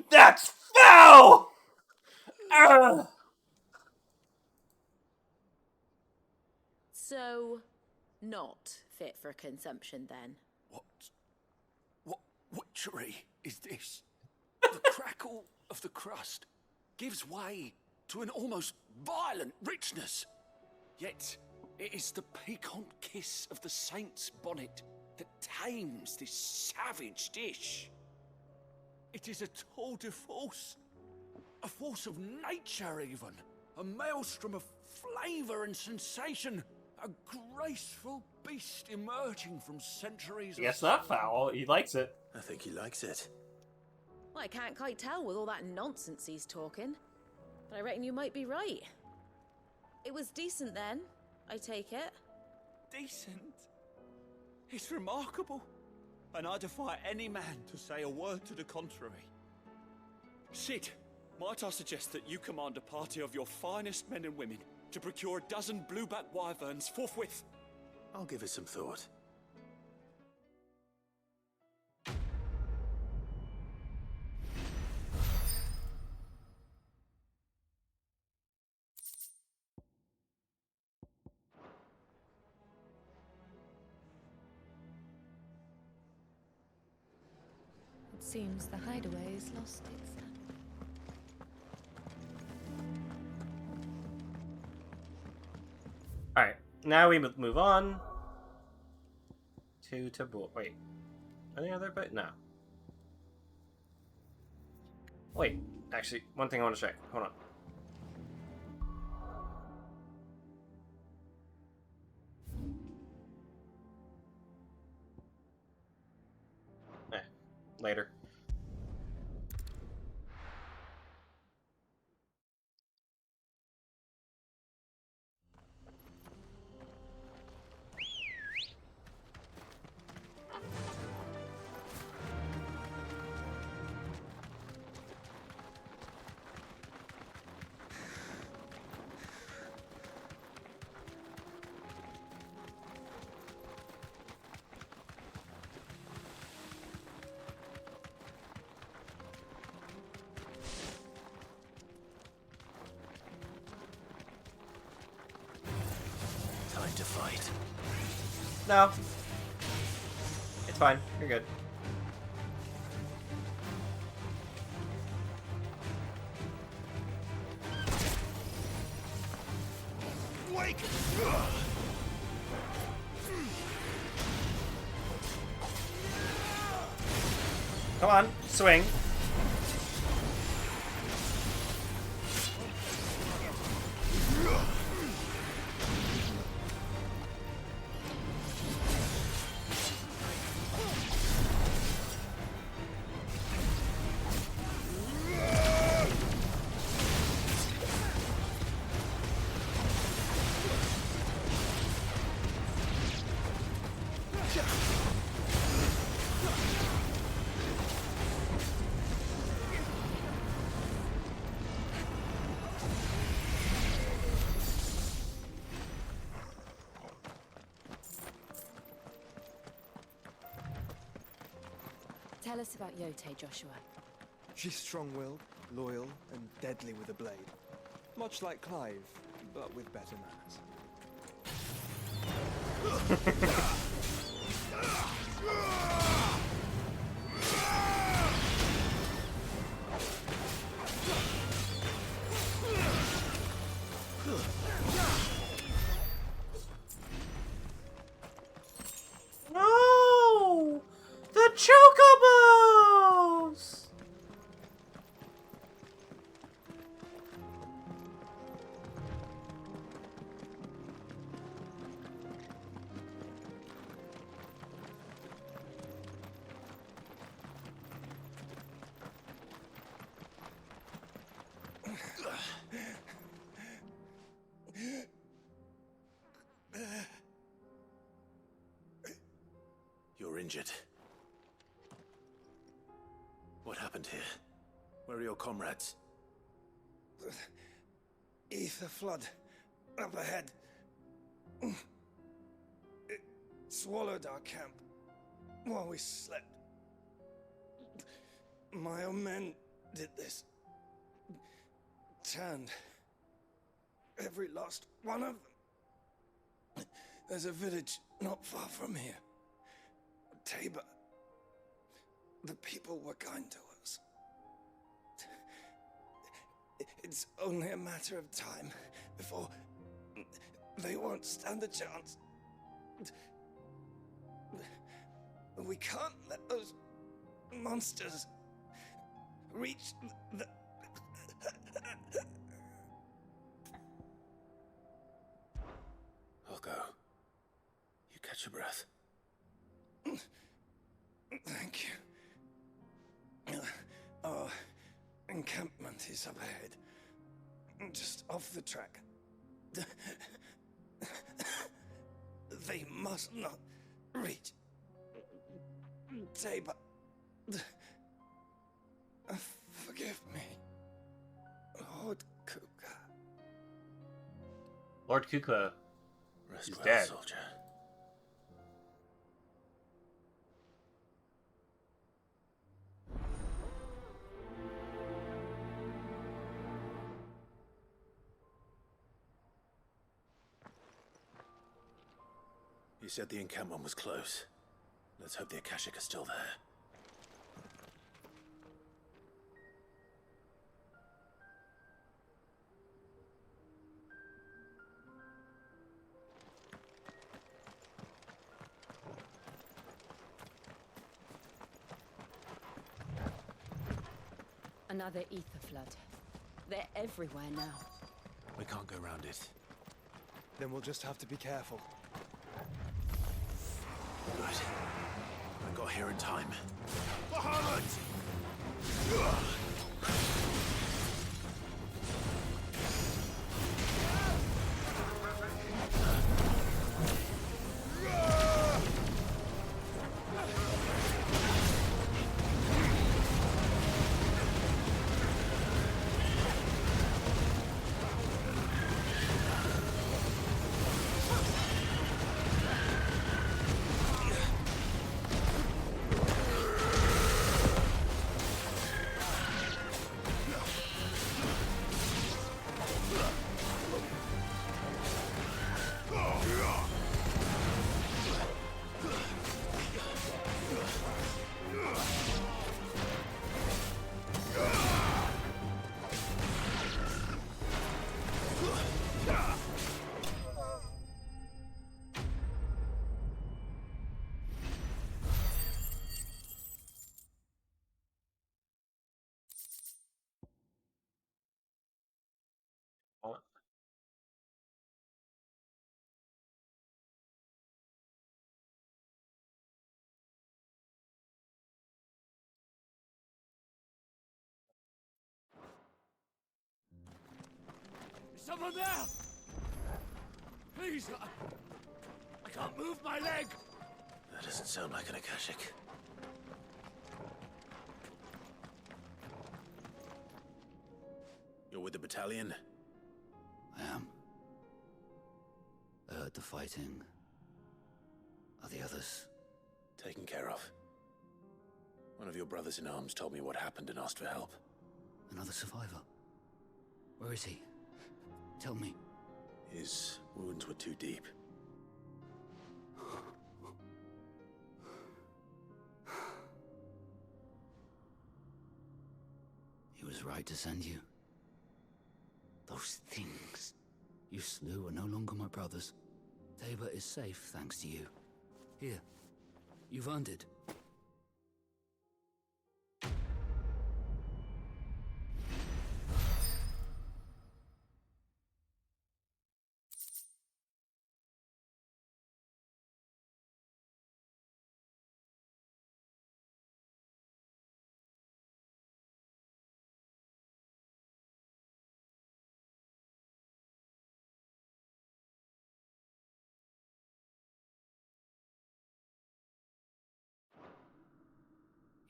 That's foul! So, not fit for consumption then? What witchery is this? The crackle of the crust gives way to an almost violent richness. Yet, it is the piquant kiss of the saint's bonnet that tames this savage dish. It is a tour de force. A force of nature, even. A maelstrom of flavour and sensation. A graceful beast emerging from centuries Yes, not foul. He likes it. I think he likes it. Well, I can't quite tell with all that nonsense he's talking. But I reckon you might be right. It was decent then, I take it. Decent? It's remarkable. And I defy any man to say a word to the contrary. Sid, might I suggest that you command a party of your finest men and women to procure a dozen blueback wyverns forthwith? I'll give it some thought. It seems the hideaway has lost its status. Alright, now we move on to Tabor. Wait, any other bit? No. Wait, actually, one thing I want to check. Hold on. Later. Time to fight. No. It's fine. You're good. Wake! Come on, swing. Tell us about Yote, Joshua. She's strong-willed, loyal, and deadly with a blade. Much like Clive, but with better manners. No! The chocobos! You're injured. What happened here? Where are your comrades? Ether flood. Up ahead. It swallowed our camp while we slept. My own men did this. Turned. Every last one of them. There's a village not far from here. Tabor. The people were kind to us. It's only a matter of time before they won't stand a chance. We can't let those monsters reach the... I'll go. You catch your breath. Thank you. Our encampment is up ahead. Just off the track. They must not reach Tabor. Forgive me, Lord Kuka. Lord Kuka Rest is well, dead. soldier. You said the encampment was close. Let's hope the Akashic are still there. Another ether flood. They're everywhere now. We can't go round it. Then we'll just have to be careful. Good. I got here in time. Bahamut! Is someone there? Please, I can't move my leg. That doesn't sound like an Akashic. You're with the battalion? I am. I heard the fighting. Are the others? Taken care of. One of your brothers-in-arms told me what happened and asked for help. Another survivor? Where is he? Tell me. His wounds were too deep. He was right to send you. Those things you slew are no longer my brothers. Tabor is safe thanks to you. Here, you've earned it.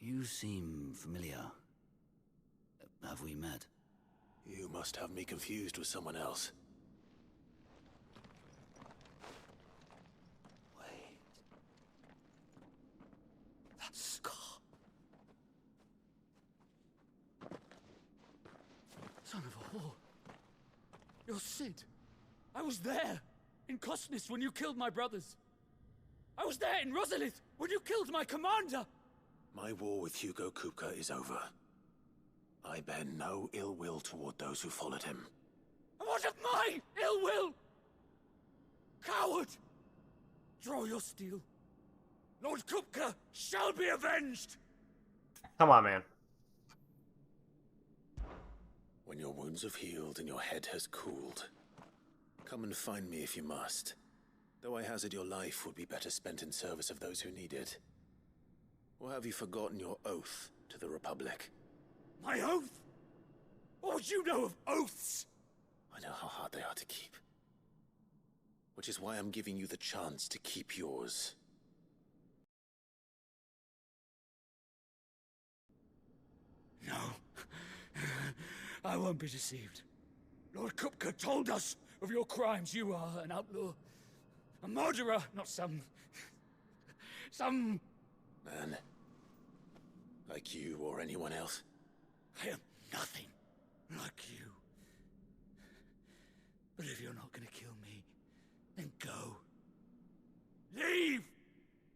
You seem familiar. Have we met? You must have me confused with someone else. Wait. That scar. Son of a whore. You're Sid. I was there in Cosnis when you killed my brothers. I was there in Rosalith when you killed my commander. My war with Hugo Kupka is over. I bear no ill will toward those who followed him. And what of my ill will? Coward! Draw your steel. Lord Kupka shall be avenged! Come on, man. When your wounds have healed and your head has cooled, come and find me if you must. Though I hazard your life would be better spent in service of those who need it. Or have you forgotten your oath to the Republic? My oath? What would you know of oaths? I know how hard they are to keep. Which is why I'm giving you the chance to keep yours. No. I won't be deceived. Lord Kupka told us of your crimes. You are an outlaw. A murderer, not some... Man. Like you or anyone else. I am nothing like you. But if you're not gonna kill me, then go. Leave!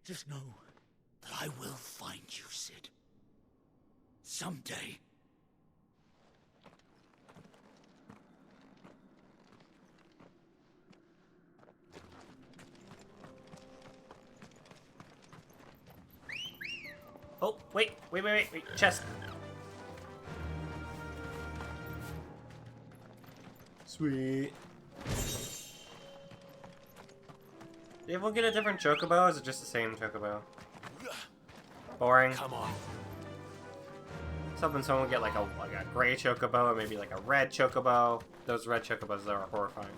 Just know that I will find you, Sid. Someday. Oh, wait. Chest. Sweet. Did everyone get a different chocobo, or is it just the same chocobo? Boring. Come on. Something someone would get like a gray chocobo, or maybe like a red chocobo. Those red chocobos are horrifying.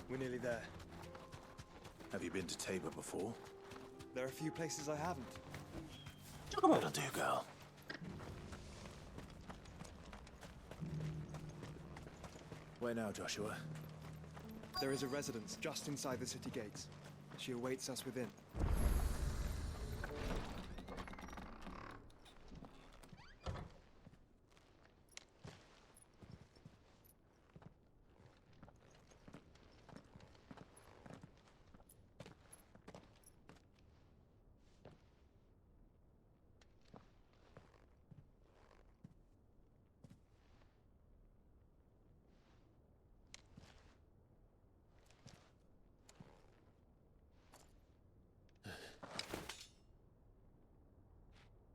We're nearly there. Have you been to Tabor before? There are a few places I haven't. That'll do, girl. Where now, Joshua? There is a residence just inside the city gates. She awaits us within.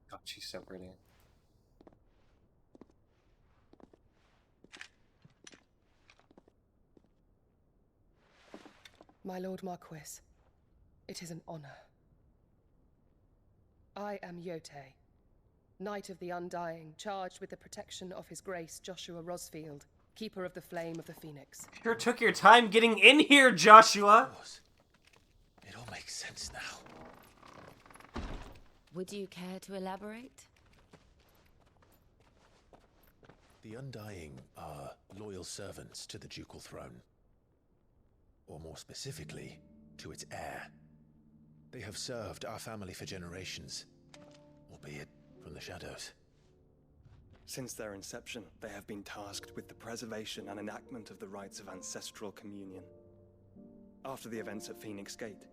God, she's so pretty. My Lord Marquis, it is an honor. I am Yotei, Knight of the Undying, charged with the protection of His Grace Joshua Rosfield, Keeper of the Flame of the Phoenix. Sure took your time getting in here, Joshua! It all makes sense now. Would you care to elaborate? The Undying are loyal servants to the ducal throne. Or more specifically, to its heir. They have served our family for generations, albeit from the shadows. Since their inception, they have been tasked with the preservation and enactment of the rites of ancestral communion. After the events at Phoenix Gate,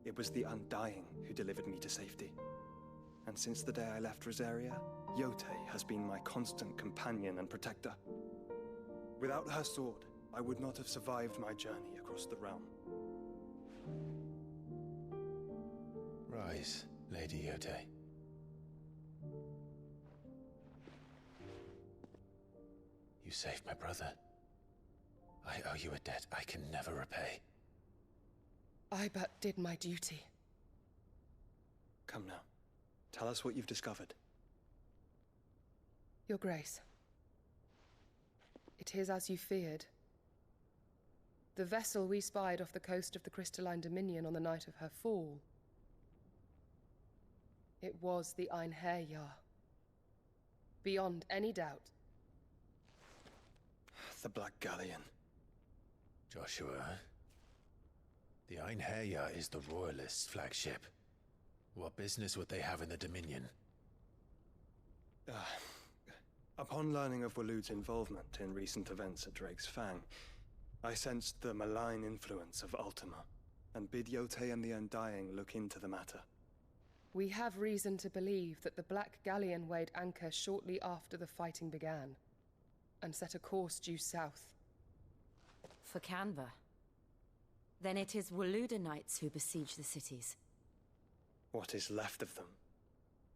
it was the Undying who delivered me to safety. And since the day I left Rosaria, Yotei has been my constant companion and protector. Without her sword, I would not have survived my journey across the realm. Rise, Lady Yotei. You saved my brother. I owe you a debt I can never repay. I but did my duty. Come now. Tell us what you've discovered. Your Grace. It is as you feared. The vessel we spied off the coast of the Crystalline Dominion on the night of her fall. It was the Einherjar. Beyond any doubt. The Black Galleon. Joshua, the Einherjar is the Royalists' flagship. What business would they have in the Dominion? Upon learning of Waloed's involvement in recent events at Drake's Fang, I sensed the malign influence of Ultima, and bid Yotei and the Undying look into the matter. We have reason to believe that the Black Galleon weighed anchor shortly after the fighting began, and set a course due south. For Canva. Then it is Waloed knights who besiege the cities. What is left of them,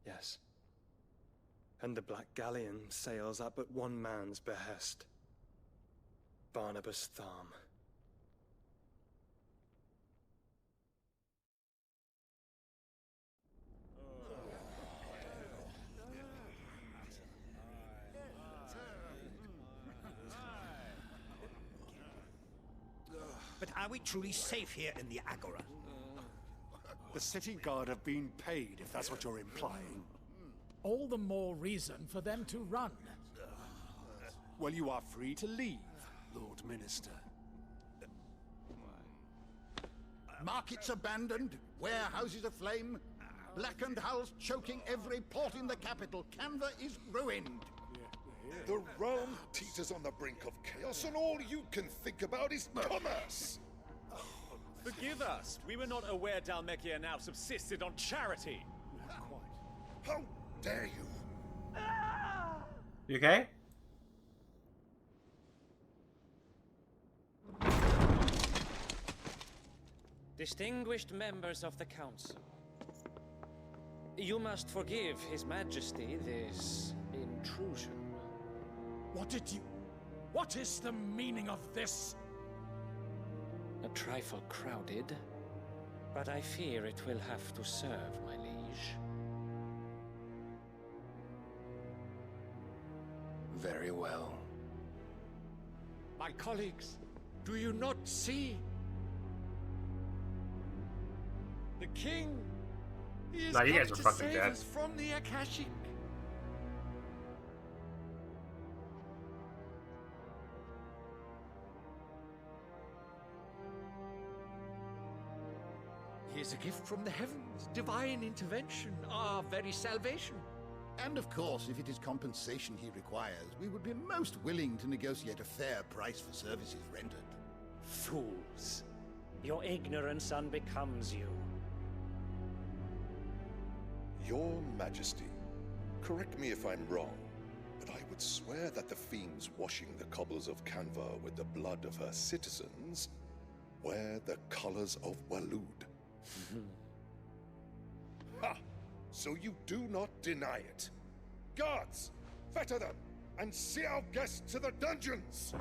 yes. And the Black Galleon sails at but one man's behest. Barnabas Tharm. But are we truly safe here in the Agora? The city guard have been paid, if that's what you're implying. All the more reason for them to run. Well, you are free to leave, Lord Minister. Markets abandoned, warehouses aflame, blackened hulls choking every port in the capital. Canva is ruined. The realm teeters on the brink of chaos, and all you can think about is commerce! Forgive us. We were not aware Dhalmekia now subsisted on charity. How dare you? You okay? Distinguished members of the Council, you must forgive His Majesty this intrusion. What is the meaning of this? A trifle crowded, but I fear it will have to serve, my liege. Very well. My colleagues, do you not see? The king, he is Nah, you come guys are to fucking save dead. us from the Akashic. He is a gift from the heavens, divine intervention, our very salvation. And of course, if it is compensation he requires, we would be most willing to negotiate a fair price for services rendered. Fools. Your ignorance unbecomes you. Your Majesty, correct me if I'm wrong, but I would swear that the fiends washing the cobbles of Canva with the blood of her citizens wear the colors of Waloed. Ha! So you do not deny it. Guards, fetter them, and see our guests to the dungeons!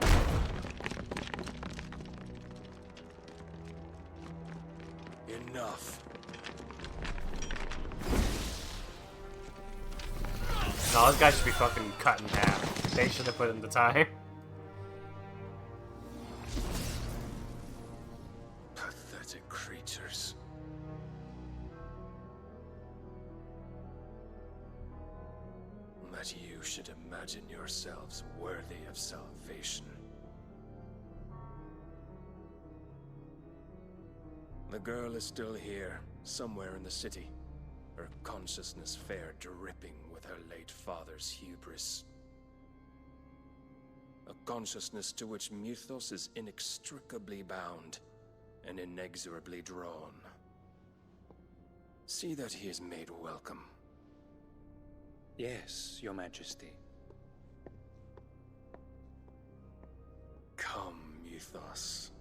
Enough. No, those guys should be fucking cut in half. They should have put in the time. that you should imagine yourselves worthy of salvation. The girl is still here, somewhere in the city, her consciousness fair dripping with her late father's hubris. A consciousness to which Mythos is inextricably bound and inexorably drawn. See that he is made welcome. Yes, Your Majesty. Come, Mythos.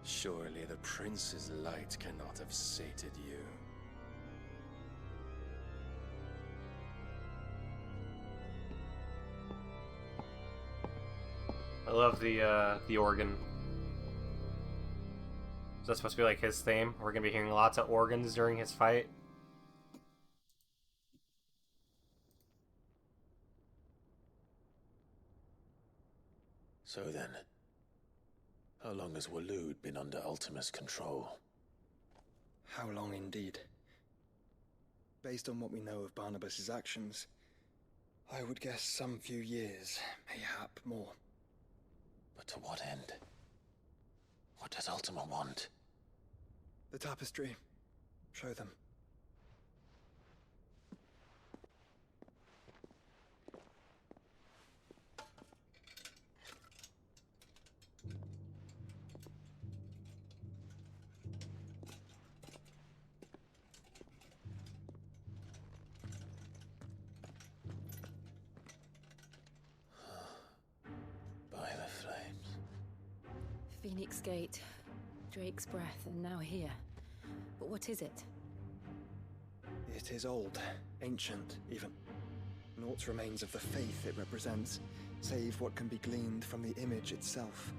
Surely the prince's light cannot have sated you. I love the organ. Is that supposed to be like his theme? We're gonna be hearing lots of organs during his fight. So then, how long has Waloed been under Ultima's control? How long indeed? Based on what we know of Barnabas's actions, I would guess some few years, mayhap more. But to what end? What does Ultima want? The tapestry. Show them. By the flames. Phoenix Gate, Drake's Breath, and now here. But what is it? It is old, ancient, even. Naught remains of the faith it represents, save what can be gleaned from the image itself.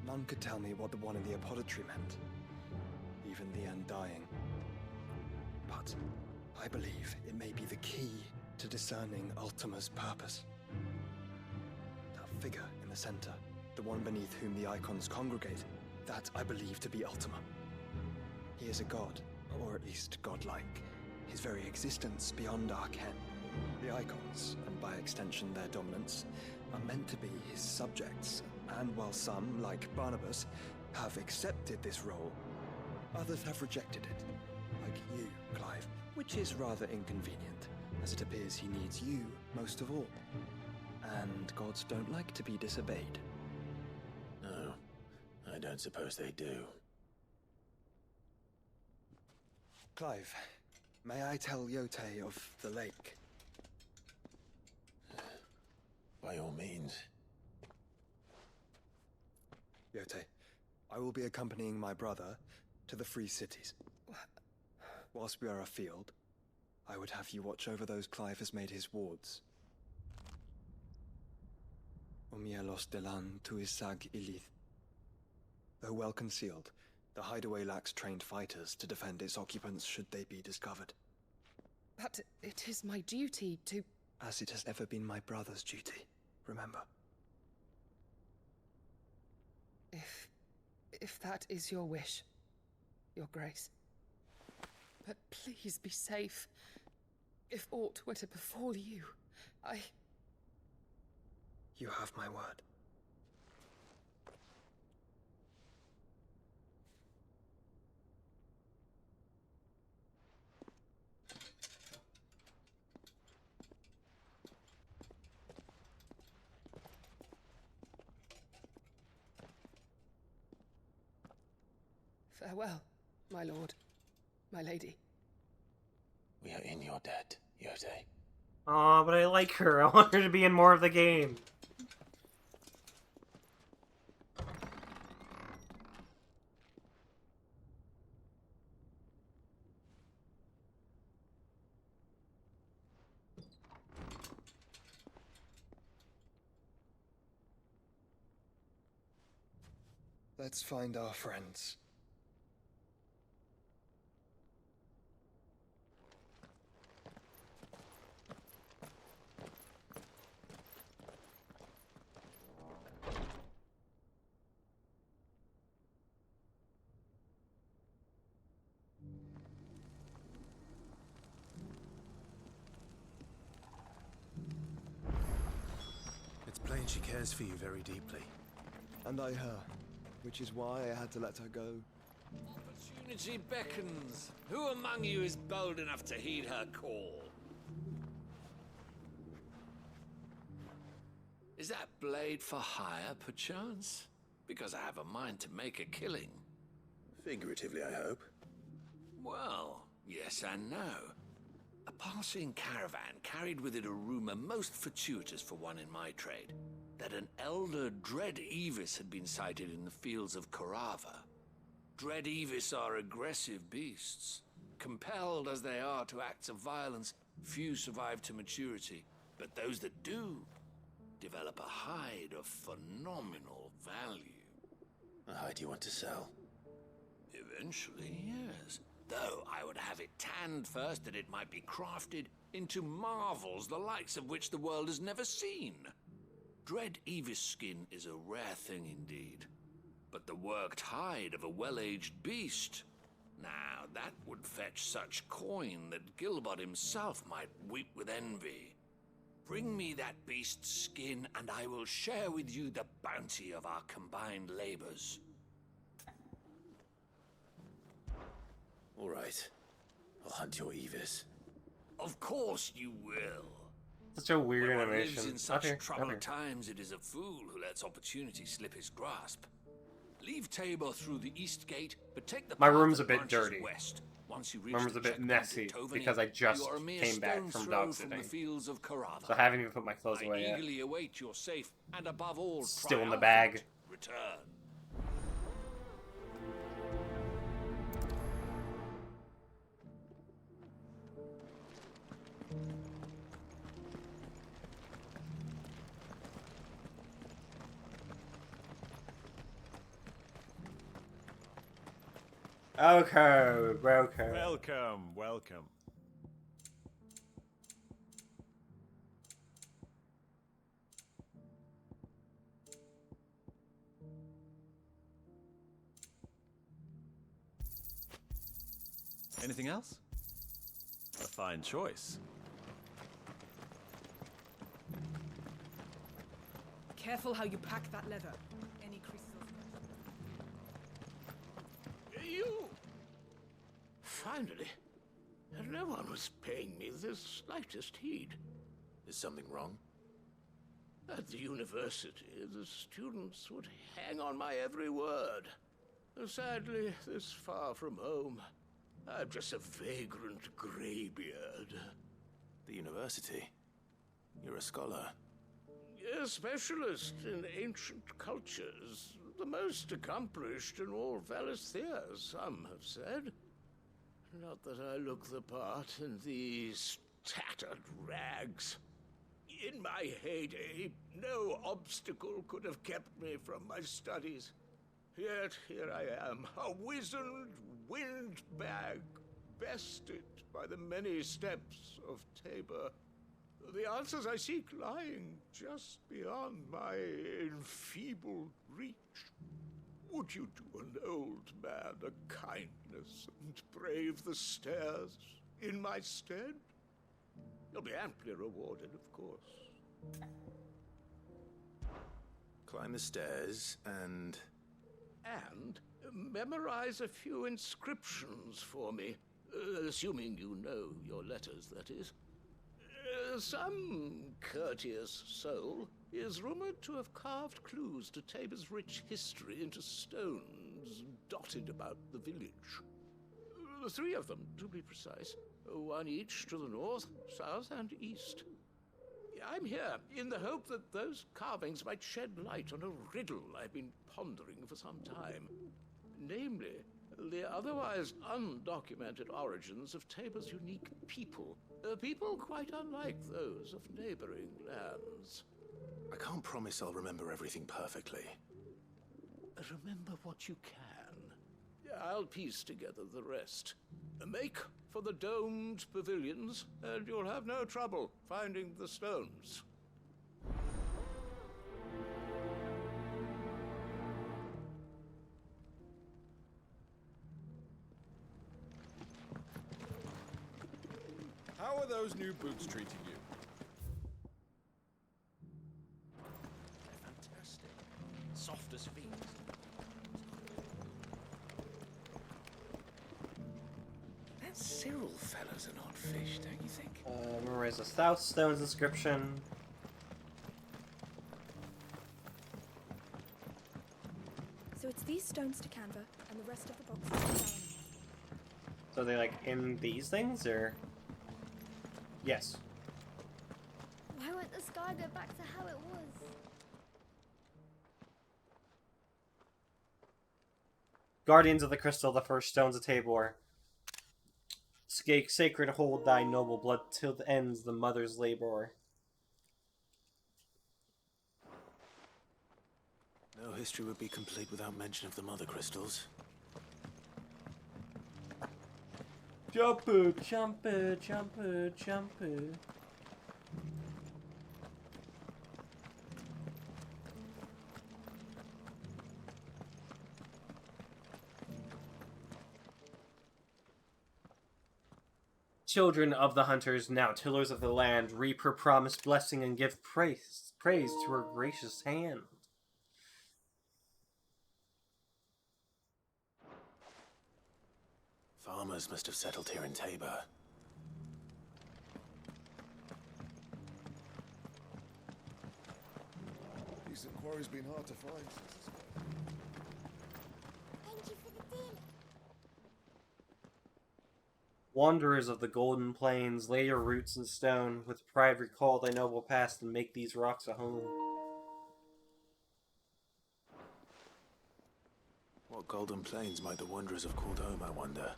None could tell me what the one in the apothecary meant, even the Undying. But I believe it may be the key to discerning Ultima's purpose. That figure in the center, the one beneath whom the icons congregate, that I believe to be Ultima. He is a god, or at least godlike, his very existence beyond our ken. The icons, and by extension their dominance, are meant to be his subjects, and while some, like Barnabas, have accepted this role, others have rejected it, like you, Clive, which is rather inconvenient, as it appears he needs you most of all. And gods don't like to be disobeyed. No, I don't suppose they do. Clive, may I tell Yote of the lake? By all means. Yote, I will be accompanying my brother to the Free Cities. Whilst we are afield, I would have you watch over those Clive has made his wards. Omielos delan tuisag ilith. Though well concealed, the hideaway lacks trained fighters to defend its occupants should they be discovered. But it is my duty to... As it has ever been my brother's duty, remember. If that is your wish, Your Grace. But please be safe. If aught were to befall you, You have my word. Farewell, my lord, my lady. We are in your debt, Yote. Aw, but I like her. I want her to be in more of the game. Let's find our friends. She cares for you very deeply. And I her, which is why I had to let her go. Opportunity beckons. Who among you is bold enough to heed her call? Is that blade for hire, perchance? Because I have a mind to make a killing. Figuratively, I hope. Well, yes and no. A passing caravan carried with it a rumor most fortuitous for one in my trade, that an elder Dread Evis had been sighted in the fields of Korava. Dread Evis are aggressive beasts. Compelled as they are to acts of violence, few survive to maturity, but those that do develop a hide of phenomenal value. A hide you want to sell? Eventually, yes. Though I would have it tanned first that it might be crafted into marvels the likes of which the world has never seen. Dread Evis skin is a rare thing indeed. But the worked hide of a well-aged beast, now that would fetch such coin that Gilbert himself might weep with envy. Bring me that beast's skin, and I will share with you the bounty of our combined labors. All right. I'll hunt your Evis. Of course you will. Such a weird When one animation. lives in such Okay, troubled okay. times, it is a fool who lets opportunity slip his grasp. Leave Tabor through the east gate, but take the My path room's that a bit branches dirty. west. Once you reach My room's the a bit checkpoint messy at Tovany, because I just you are a mere came back stone's from throw dog from sitting. the fields of Korava. So I haven't even put my clothes I away yet. eagerly await your safe and above all Still in the triumphant bag. return. Okay, okay. Welcome, welcome. Anything else? A fine choice. Careful how you pack that leather. Any creases You! Finally. No one was paying me the slightest heed. Is something wrong? At the university, the students would hang on my every word. Sadly, this far from home, I'm just a vagrant graybeard. The university? You're a scholar. A specialist in ancient cultures. The most accomplished in all Valisthea, some have said. Not that I look the part in these tattered rags. In my heyday, no obstacle could have kept me from my studies. Yet here I am, a wizened windbag, bested by the many steps of Tabor. The answers I seek lying just beyond my enfeebled reach. Would you do an old man a kindness and brave the stairs in my stead? You'll be amply rewarded, of course. Climb the stairs and... And memorize a few inscriptions for me. Assuming you know your letters, that is. Some courteous soul is rumored to have carved clues to Tabor's rich history into stones dotted about the village. 3 of them, to be precise. 1 each to the north, south, and east. I'm here in the hope that those carvings might shed light on a riddle I've been pondering for some time. Namely, the otherwise undocumented origins of Tabor's unique people. People quite unlike those of neighboring lands. I can't promise I'll remember everything perfectly. Remember what you can. I'll piece together the rest. Make for the domed pavilions, and you'll have no trouble finding the stones. How are those new boots treating you? Cyril fella's an odd fish, don't you think? Memorize the South Stone's inscription. So it's these stones to Canva, and the rest of the boxes to Diana. So are they like in these things, or? Yes. Why won't the sky go back to how it was? Guardians of the Crystal, the first stones of Tabor. Sacred hold thy noble blood till the ends the mother's labor. No history would be complete without mention of the mother crystals. Jumper, jumper, jumper, jumper. Children of the hunters, now tillers of the land, reap her promised blessing and give praise to her gracious hand. Farmers must have settled here in Tabor. Decent quarry's been hard to find since this guy. Thank you for the deal. Wanderers of the golden plains, lay your roots in stone, with pride recall thy noble past and make these rocks a home. What golden plains might the wanderers have called home, I wonder?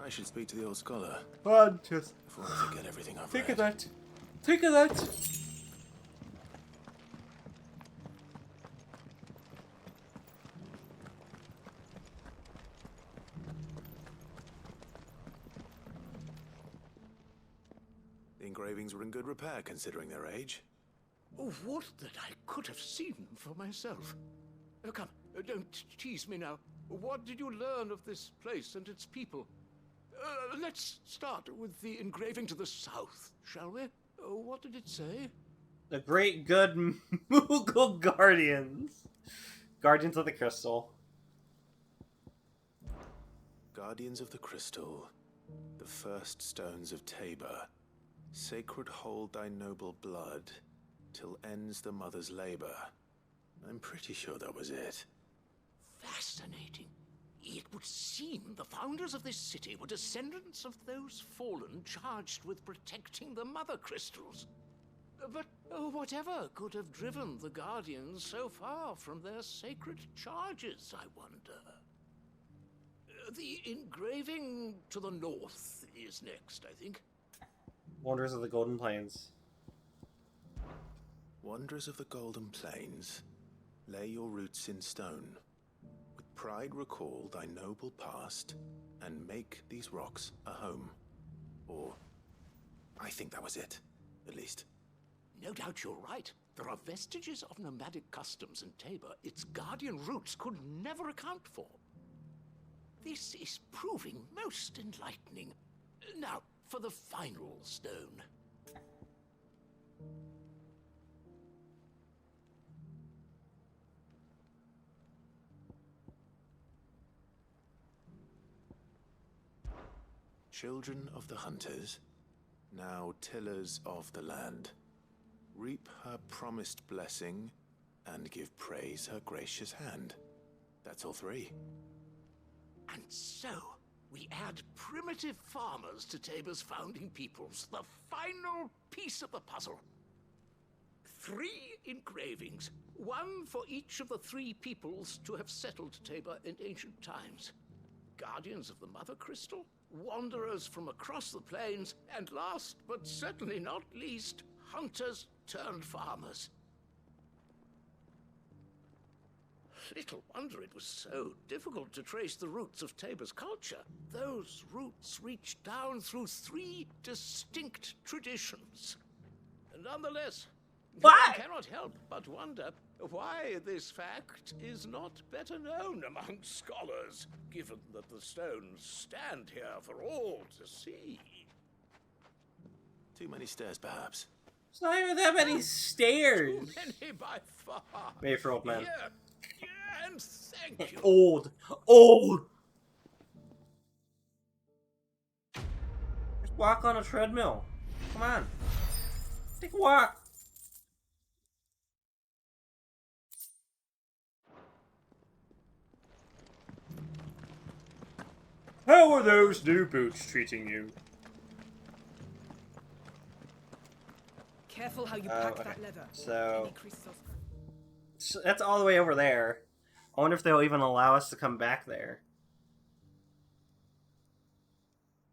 I should speak to the old scholar. Just before I forget everything I've think read. of that. Think of that. The engravings were in good repair considering their age. Oh, would that I could have seen them for myself. Oh, come, don't tease me now. What did you learn of this place and its people? Let's start with the engraving to the south, shall we? What did it say? The great good Moogle Guardians. Guardians of the Crystal. Guardians of the Crystal, the first stones of Tabor. Sacred hold thy noble blood, till ends the mother's labor. I'm pretty sure that was it. Fascinating. It would seem the founders of this city were descendants of those fallen charged with protecting the mother crystals. But whatever could have driven the Guardians so far from their sacred charges, I wonder? The engraving to the north is next, I think. Wanderers of the Golden Plains. Wanderers of the Golden Plains, lay your roots in stone. With pride recall thy noble past, and make these rocks a home. Or, I think that was it, at least. No doubt you're right. There are vestiges of nomadic customs in Tabor its guardian roots could never account for. This is proving most enlightening. Now, for the final stone. Children of the hunters, now tillers of the land, reap her promised blessing and give praise her gracious hand. That's all three. And so, we add primitive farmers to Tabor's founding peoples, the final piece of the puzzle. 3 engravings, one for each of the 3 peoples to have settled Tabor in ancient times. Guardians of the Mother Crystal, wanderers from across the plains, and last but certainly not least, hunters turned farmers. Little wonder it was so difficult to trace the roots of Tabor's culture. Those roots reach down through 3 distinct traditions. Nonetheless, one cannot help but wonder why this fact is not better known among scholars, given that the stones stand here for all to see. Too many stairs, perhaps. It's not even that many stairs. Too many by far. Maybe for old men. Yeah, and thank you. Old. Walk on a treadmill. Come on. Take a walk. How are those new boots treating you? Careful how you pack Okay. that leather. So Any creases or scratches. that's all the way over there. I wonder if they'll even allow us to come back there.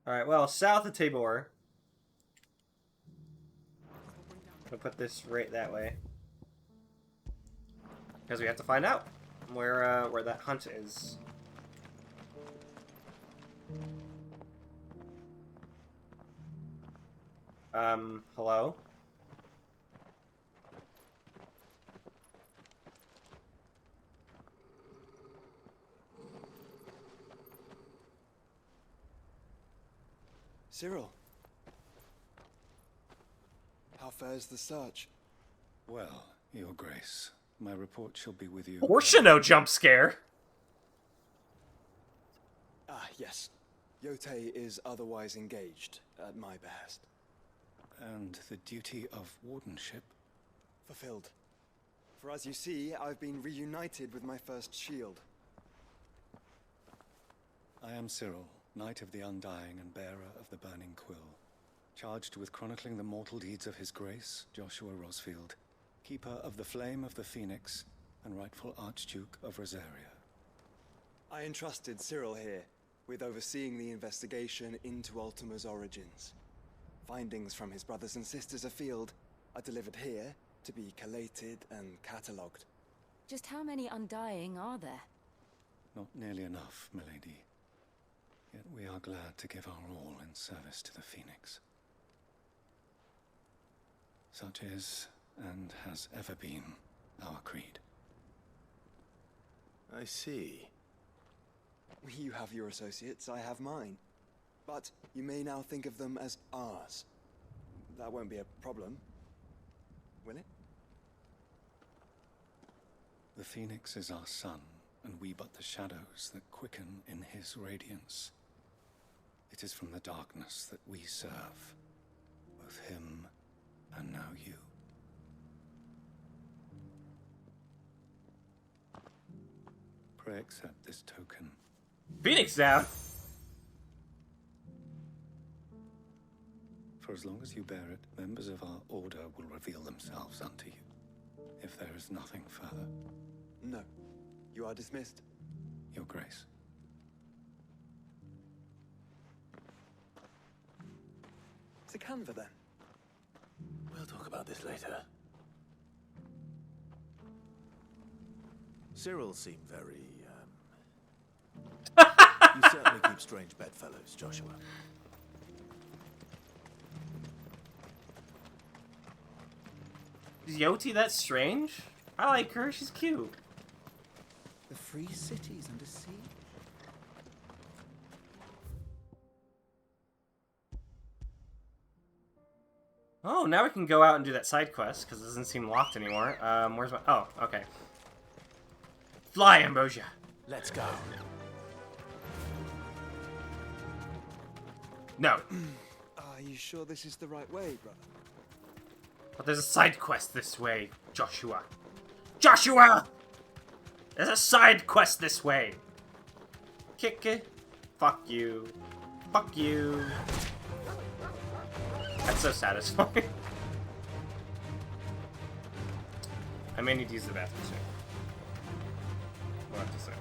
Alright, well, south of Tabor. I'll put this right that way. Because we have to find out where that hunt is. Hello? Cyril. How fares the search? Well, Your Grace, my report shall be with you. Orshino jump scare! Ah, yes. Yote is otherwise engaged at my behest. And the duty of wardenship? Fulfilled. For as you see, I've been reunited with my first shield. I am Cyril, Knight of the Undying and bearer of the Burning Quill, charged with chronicling the mortal deeds of His Grace, Joshua Rosfield, keeper of the Flame of the Phoenix and rightful Archduke of Rosaria. I entrusted Cyril here with overseeing the investigation into Ultima's origins. Findings from his brothers and sisters afield are delivered here to be collated and catalogued. Just how many Undying are there? Not nearly enough, milady. Yet we are glad to give our all in service to the Phoenix. Such is, and has ever been, our creed. I see. You have your associates, I have mine. But you may now think of them as ours. That won't be a problem, will it? The Phoenix is our sun, and we but the shadows that quicken in his radiance. It is from the darkness that we serve, both him and now you. Pray accept this token. Phoenix down! For as long as you bear it, members of our order will reveal themselves unto you, if there is nothing further. No. You are dismissed. Your Grace. To Canva, then. We'll talk about this later. Cyril seemed very, You certainly keep strange bedfellows, Joshua. Is Yoti that strange? I like her, she's cute. The free cities under siege. Oh, now we can go out and do that side quest, because it doesn't seem locked anymore. Where's my... Oh, okay. Fly, Ambrosia! Let's go. No. Are you sure this is the right way, brother? But there's a side quest this way, Joshua. Joshua! There's a side quest this way! Kick it. Fuck you. Fuck you. That's so satisfying. I may need to use the bathroom soon. We'll have to say.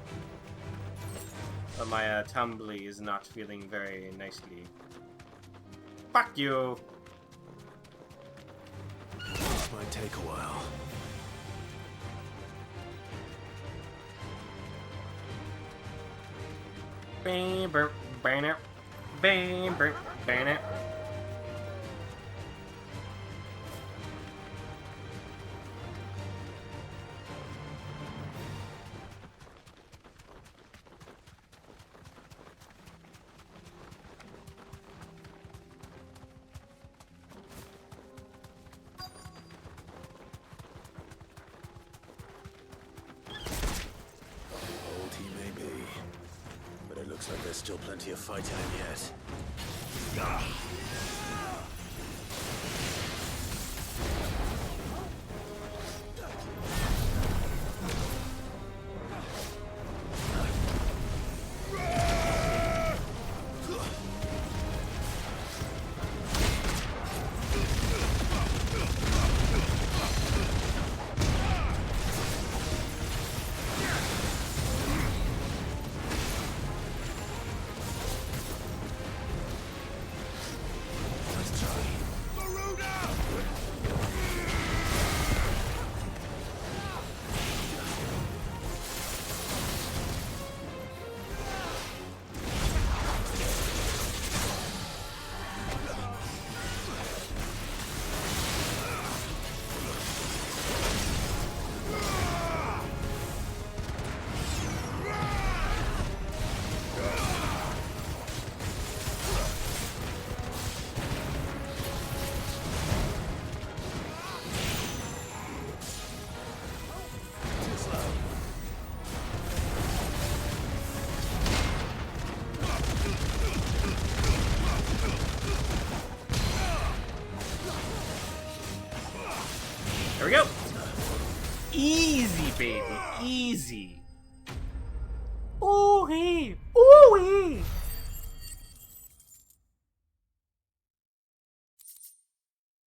But my tumbly is not feeling very nicely. Fuck you! This might take a while. Bam, burp, bam, it. Bam, burp, bam, it. Old he may be, but it looks like there's still plenty of fighting in yet. There we go. Easy, baby. Easy. Ooh-wee. Ooh-wee.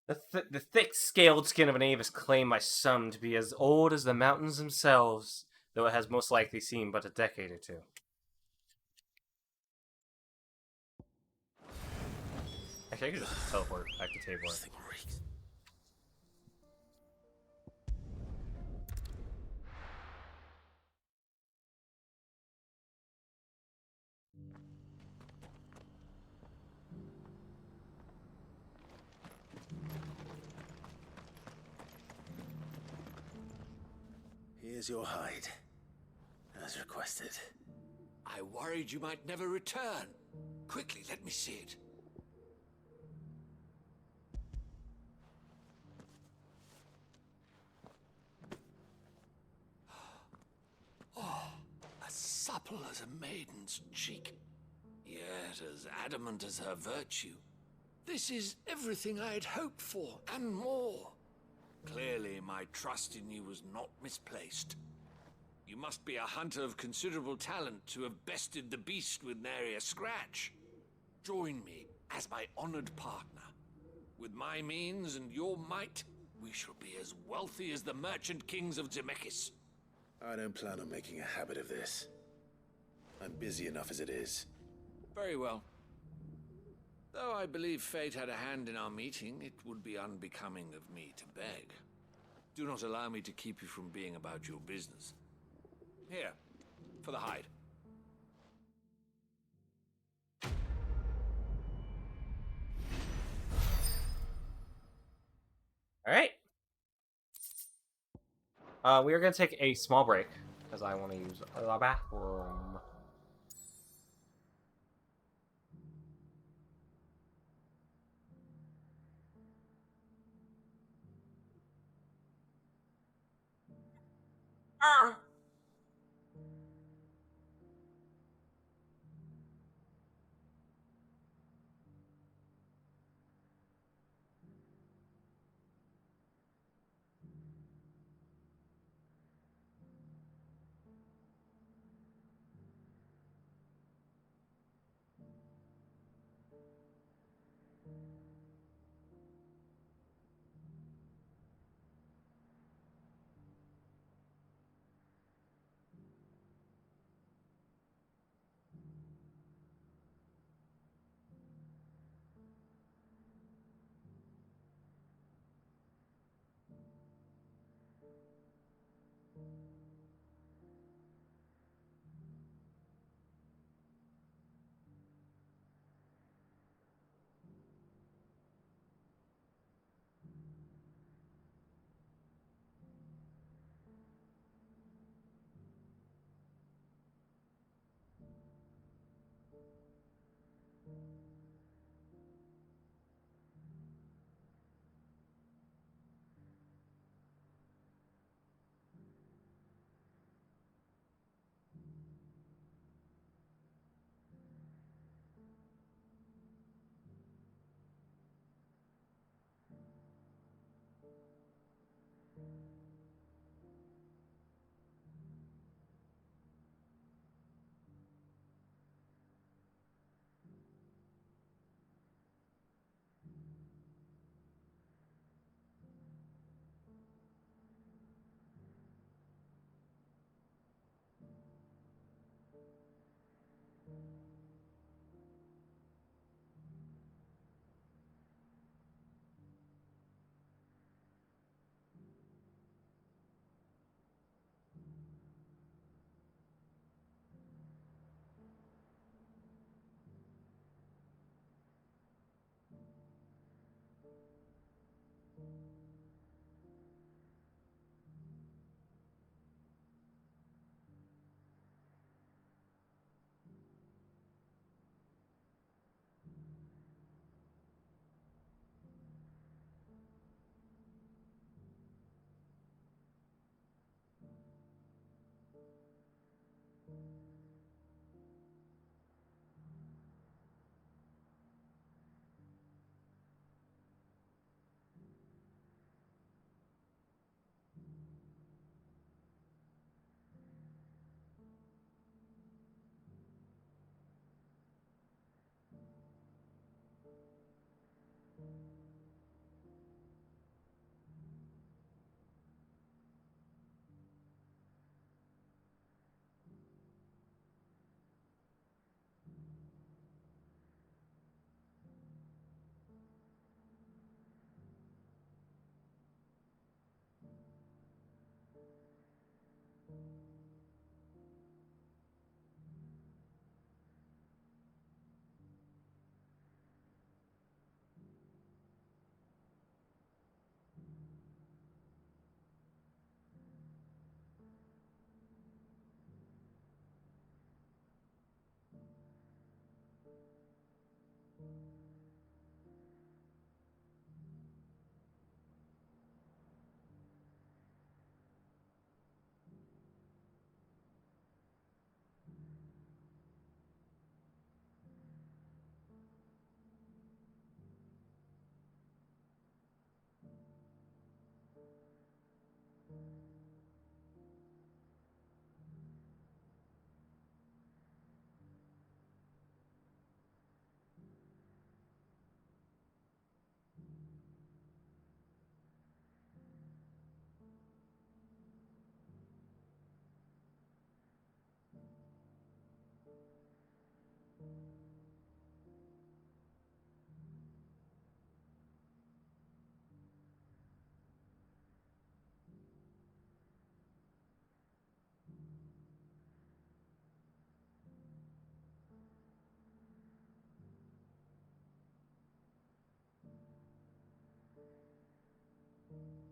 The thick-scaled skin of an ape is claimed by some to be as old as the mountains themselves, though it has most likely seen but a decade or two. Actually, I could just teleport back to table. Here's your hide, as requested. I worried you might never return. Quickly, let me see it. Oh, as supple as a maiden's cheek, yet as adamant as her virtue. This is everything I had hoped for, and more. Clearly, my trust in you was not misplaced. You must be a hunter of considerable talent to have bested the beast with nary a scratch. Join me as my honored partner. With my means and your might, we shall be as wealthy as the merchant kings of Zemeckis. I don't plan on making a habit of this. I'm busy enough as it is. Very well. Though I believe fate had a hand in our meeting, it would be unbecoming of me to beg. Do not allow me to keep you from being about your business. Here, for the hide. Alright. We are going to take a small break, because I want to use the bathroom.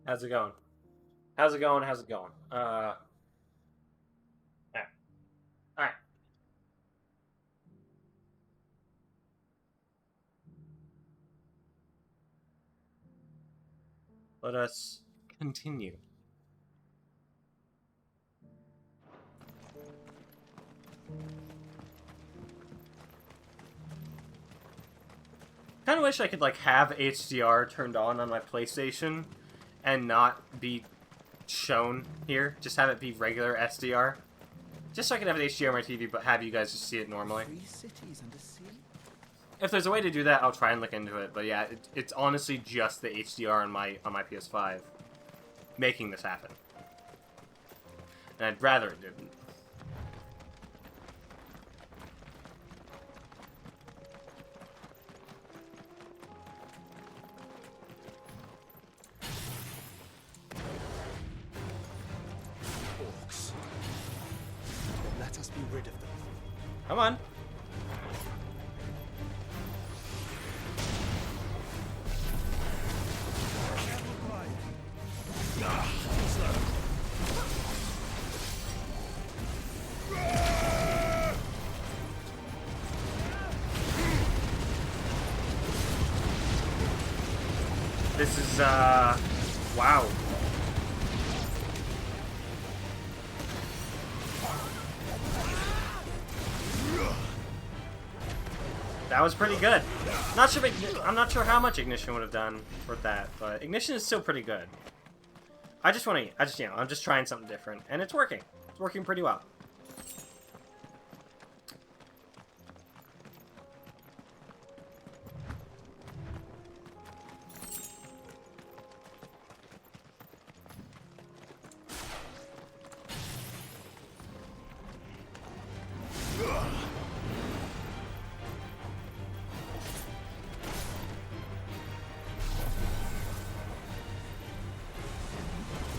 How's it going? How's it going? How's it going? Alright. Alright. Let us continue. Kind of wish I could like have HDR turned on my PlayStation and not be shown here. Just have it be regular SDR. Just so I can have an HDR on my TV, but have you guys just see it normally. If there's a way to do that, I'll try and look into it. But yeah, it's honestly just the HDR on my PS5 making this happen. And I'd rather it didn't. Orcs. Let us be rid of them. Come on. This is, wow. That was pretty good. Not sure. I'm not sure how much Ignition would have done for that, but Ignition is still pretty good. I'm just trying something different, and it's working. It's working pretty well.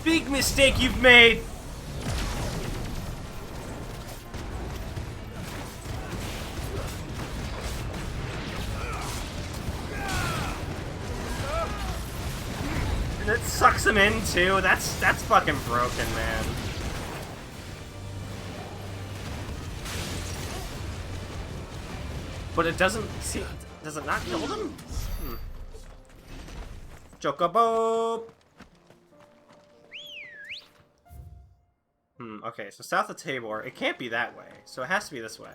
Big mistake you've made! And it sucks him in too. That's fucking broken, man. But it doesn't see. Does it not kill them? Chocobo. Okay, so south of Tabor. It can't be that way, so it has to be this way.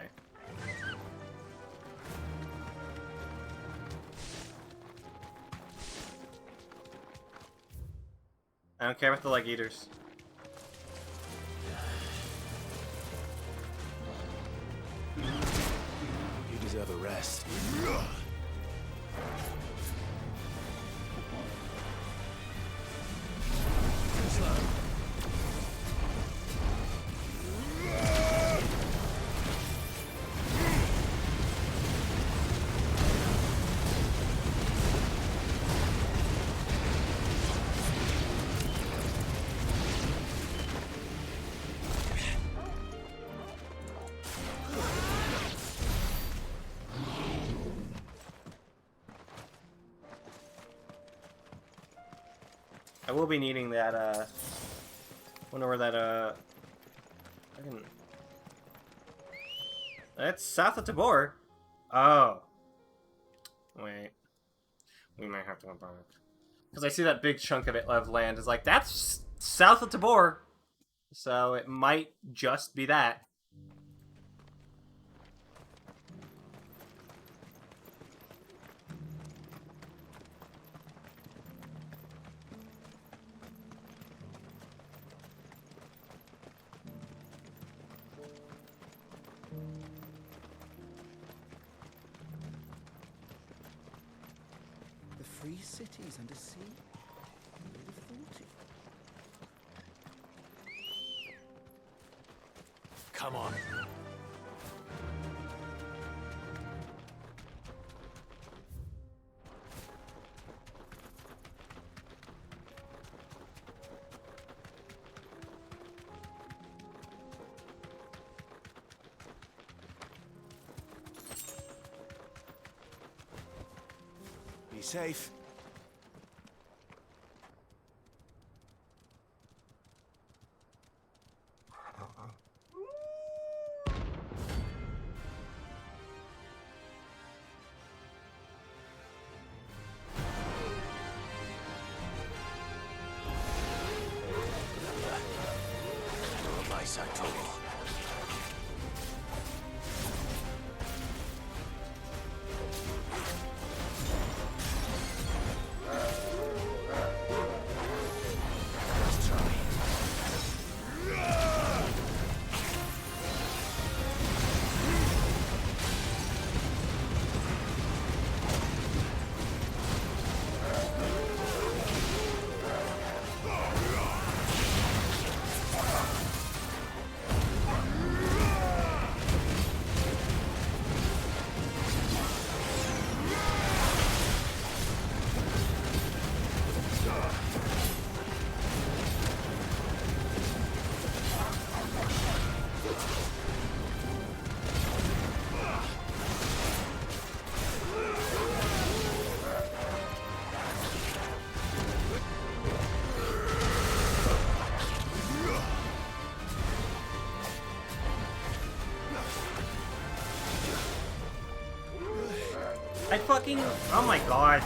I don't care about the leg eaters. You deserve a rest. I will be needing that, wonder where that, I can... That's south of Tabor. Oh. Wait. We might have to go back. Because I see that big chunk of it of land is like, that's south of Tabor. So it might just be that. The free cities under sea? Who would have thought it? Come on. Be safe. eyesight tool. I fucking... Oh my god.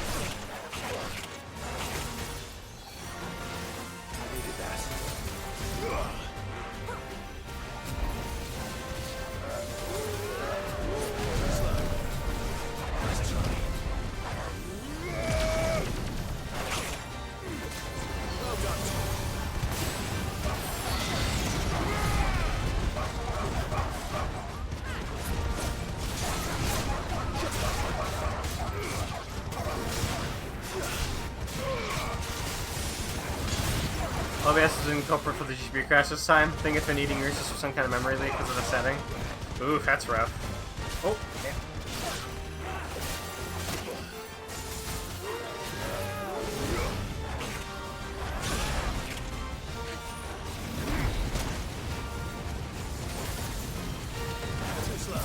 OBS didn't culprit for the GPU crash this time. I think it's been eating yours just for some kind of memory leak because of the setting. Ooh, that's rough. Oh, okay. Too slow.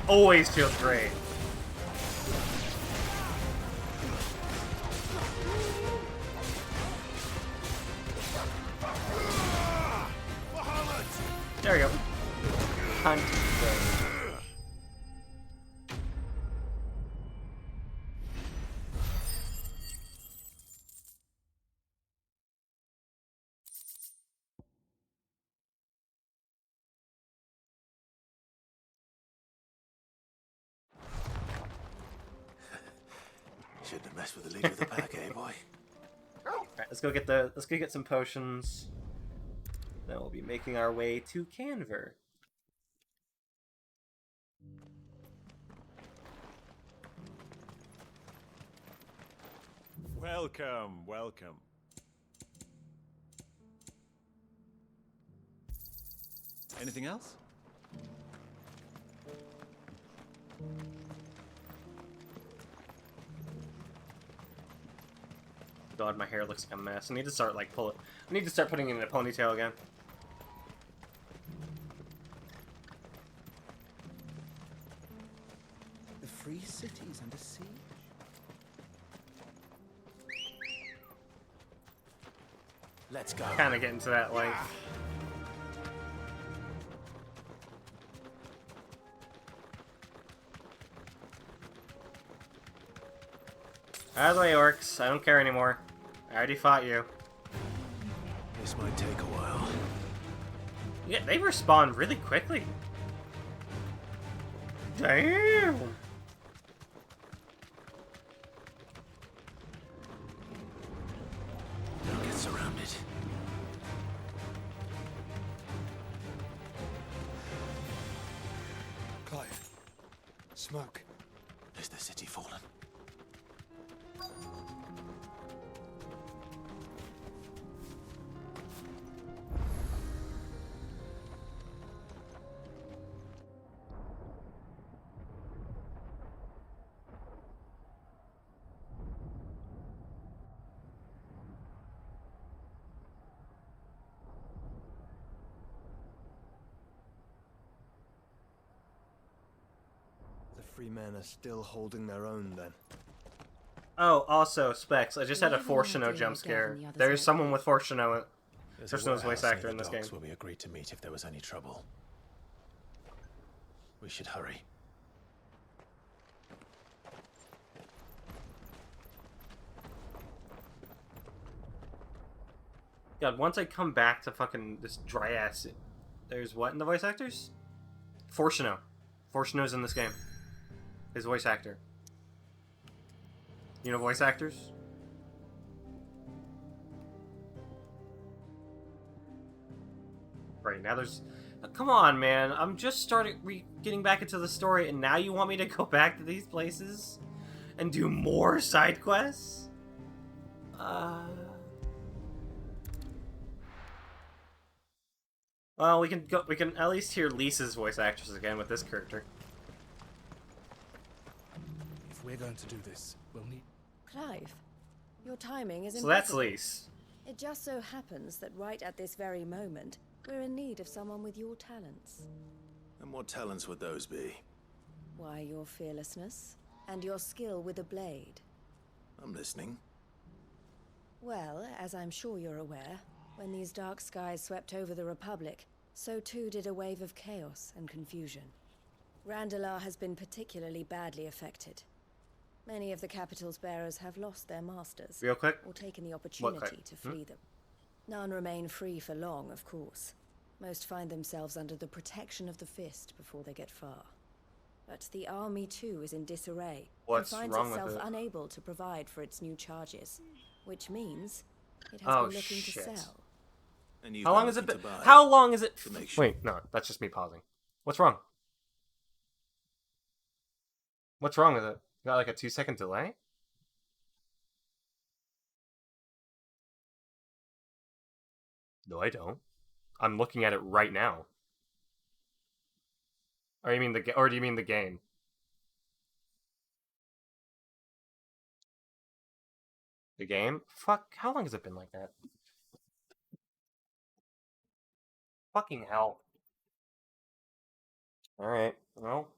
Always feels great. There we go. Hunt. Shouldn't have messed with the leader of the pack, eh, boy? Alright, let's go get some potions. Then we'll be making our way to Canver. Welcome, welcome. Anything else? God, my hair looks like a mess. I need to start like I need to start putting it in a ponytail again. The free cities under siege? Let's go. Kind of getting to that length. Out of the way, orcs. I don't care anymore. I already fought you. This might take a while. Yeah, they respawn really quickly. Damn. Don't get surrounded. Clive. Smoke. Is the city fallen? The free men are still holding their own, then. Oh, also, Specs, I just had a Whatever you wanna Fortuno do, jump Gov scare. and the others There's make someone with Fortuno's There's a voice warehouse actor near in the this game. docks where we agreed to meet if there was any trouble. We should hurry. God, once I come back to fucking this dry ass, there's what in the voice actors? Fortuno. Fortuno's in this game. His voice actor. You know voice actors? Right, now there's... Come on, man. I'm just getting back into the story, and now you want me to go back to these places? And do more side quests? Well, we can at least hear Lisa's voice actress again with this character. If we're going to do this, we'll need... Clive, your timing is So that's impeccable. Lise. It just so happens that right at this very moment, we're in need of someone with your talents. And what talents would those be? Why, your fearlessness and your skill with a blade. I'm listening. Well, as I'm sure you're aware, when these dark skies swept over the Republic, so too did a wave of chaos and confusion. Randalar has been particularly badly affected. Many of the capital's bearers have lost their masters, Real quick? or taken the opportunity to Hmm? flee them. None remain free for long, of course. Most find themselves under the protection of the Fist before they get far. But the army too is in disarray, What's and finds wrong with itself it? unable to provide for its new charges, which means it has Oh, been looking shit. to sell. And How long has it been? How long is it? To make sure. Wait, no, that's just me pausing. What's wrong? What's wrong with it? Got like a 2-second delay? No, I don't. I'm looking at it right now. Or you mean or do you mean the game? The game? Fuck, how long has it been like that? Fucking hell. Alright, well.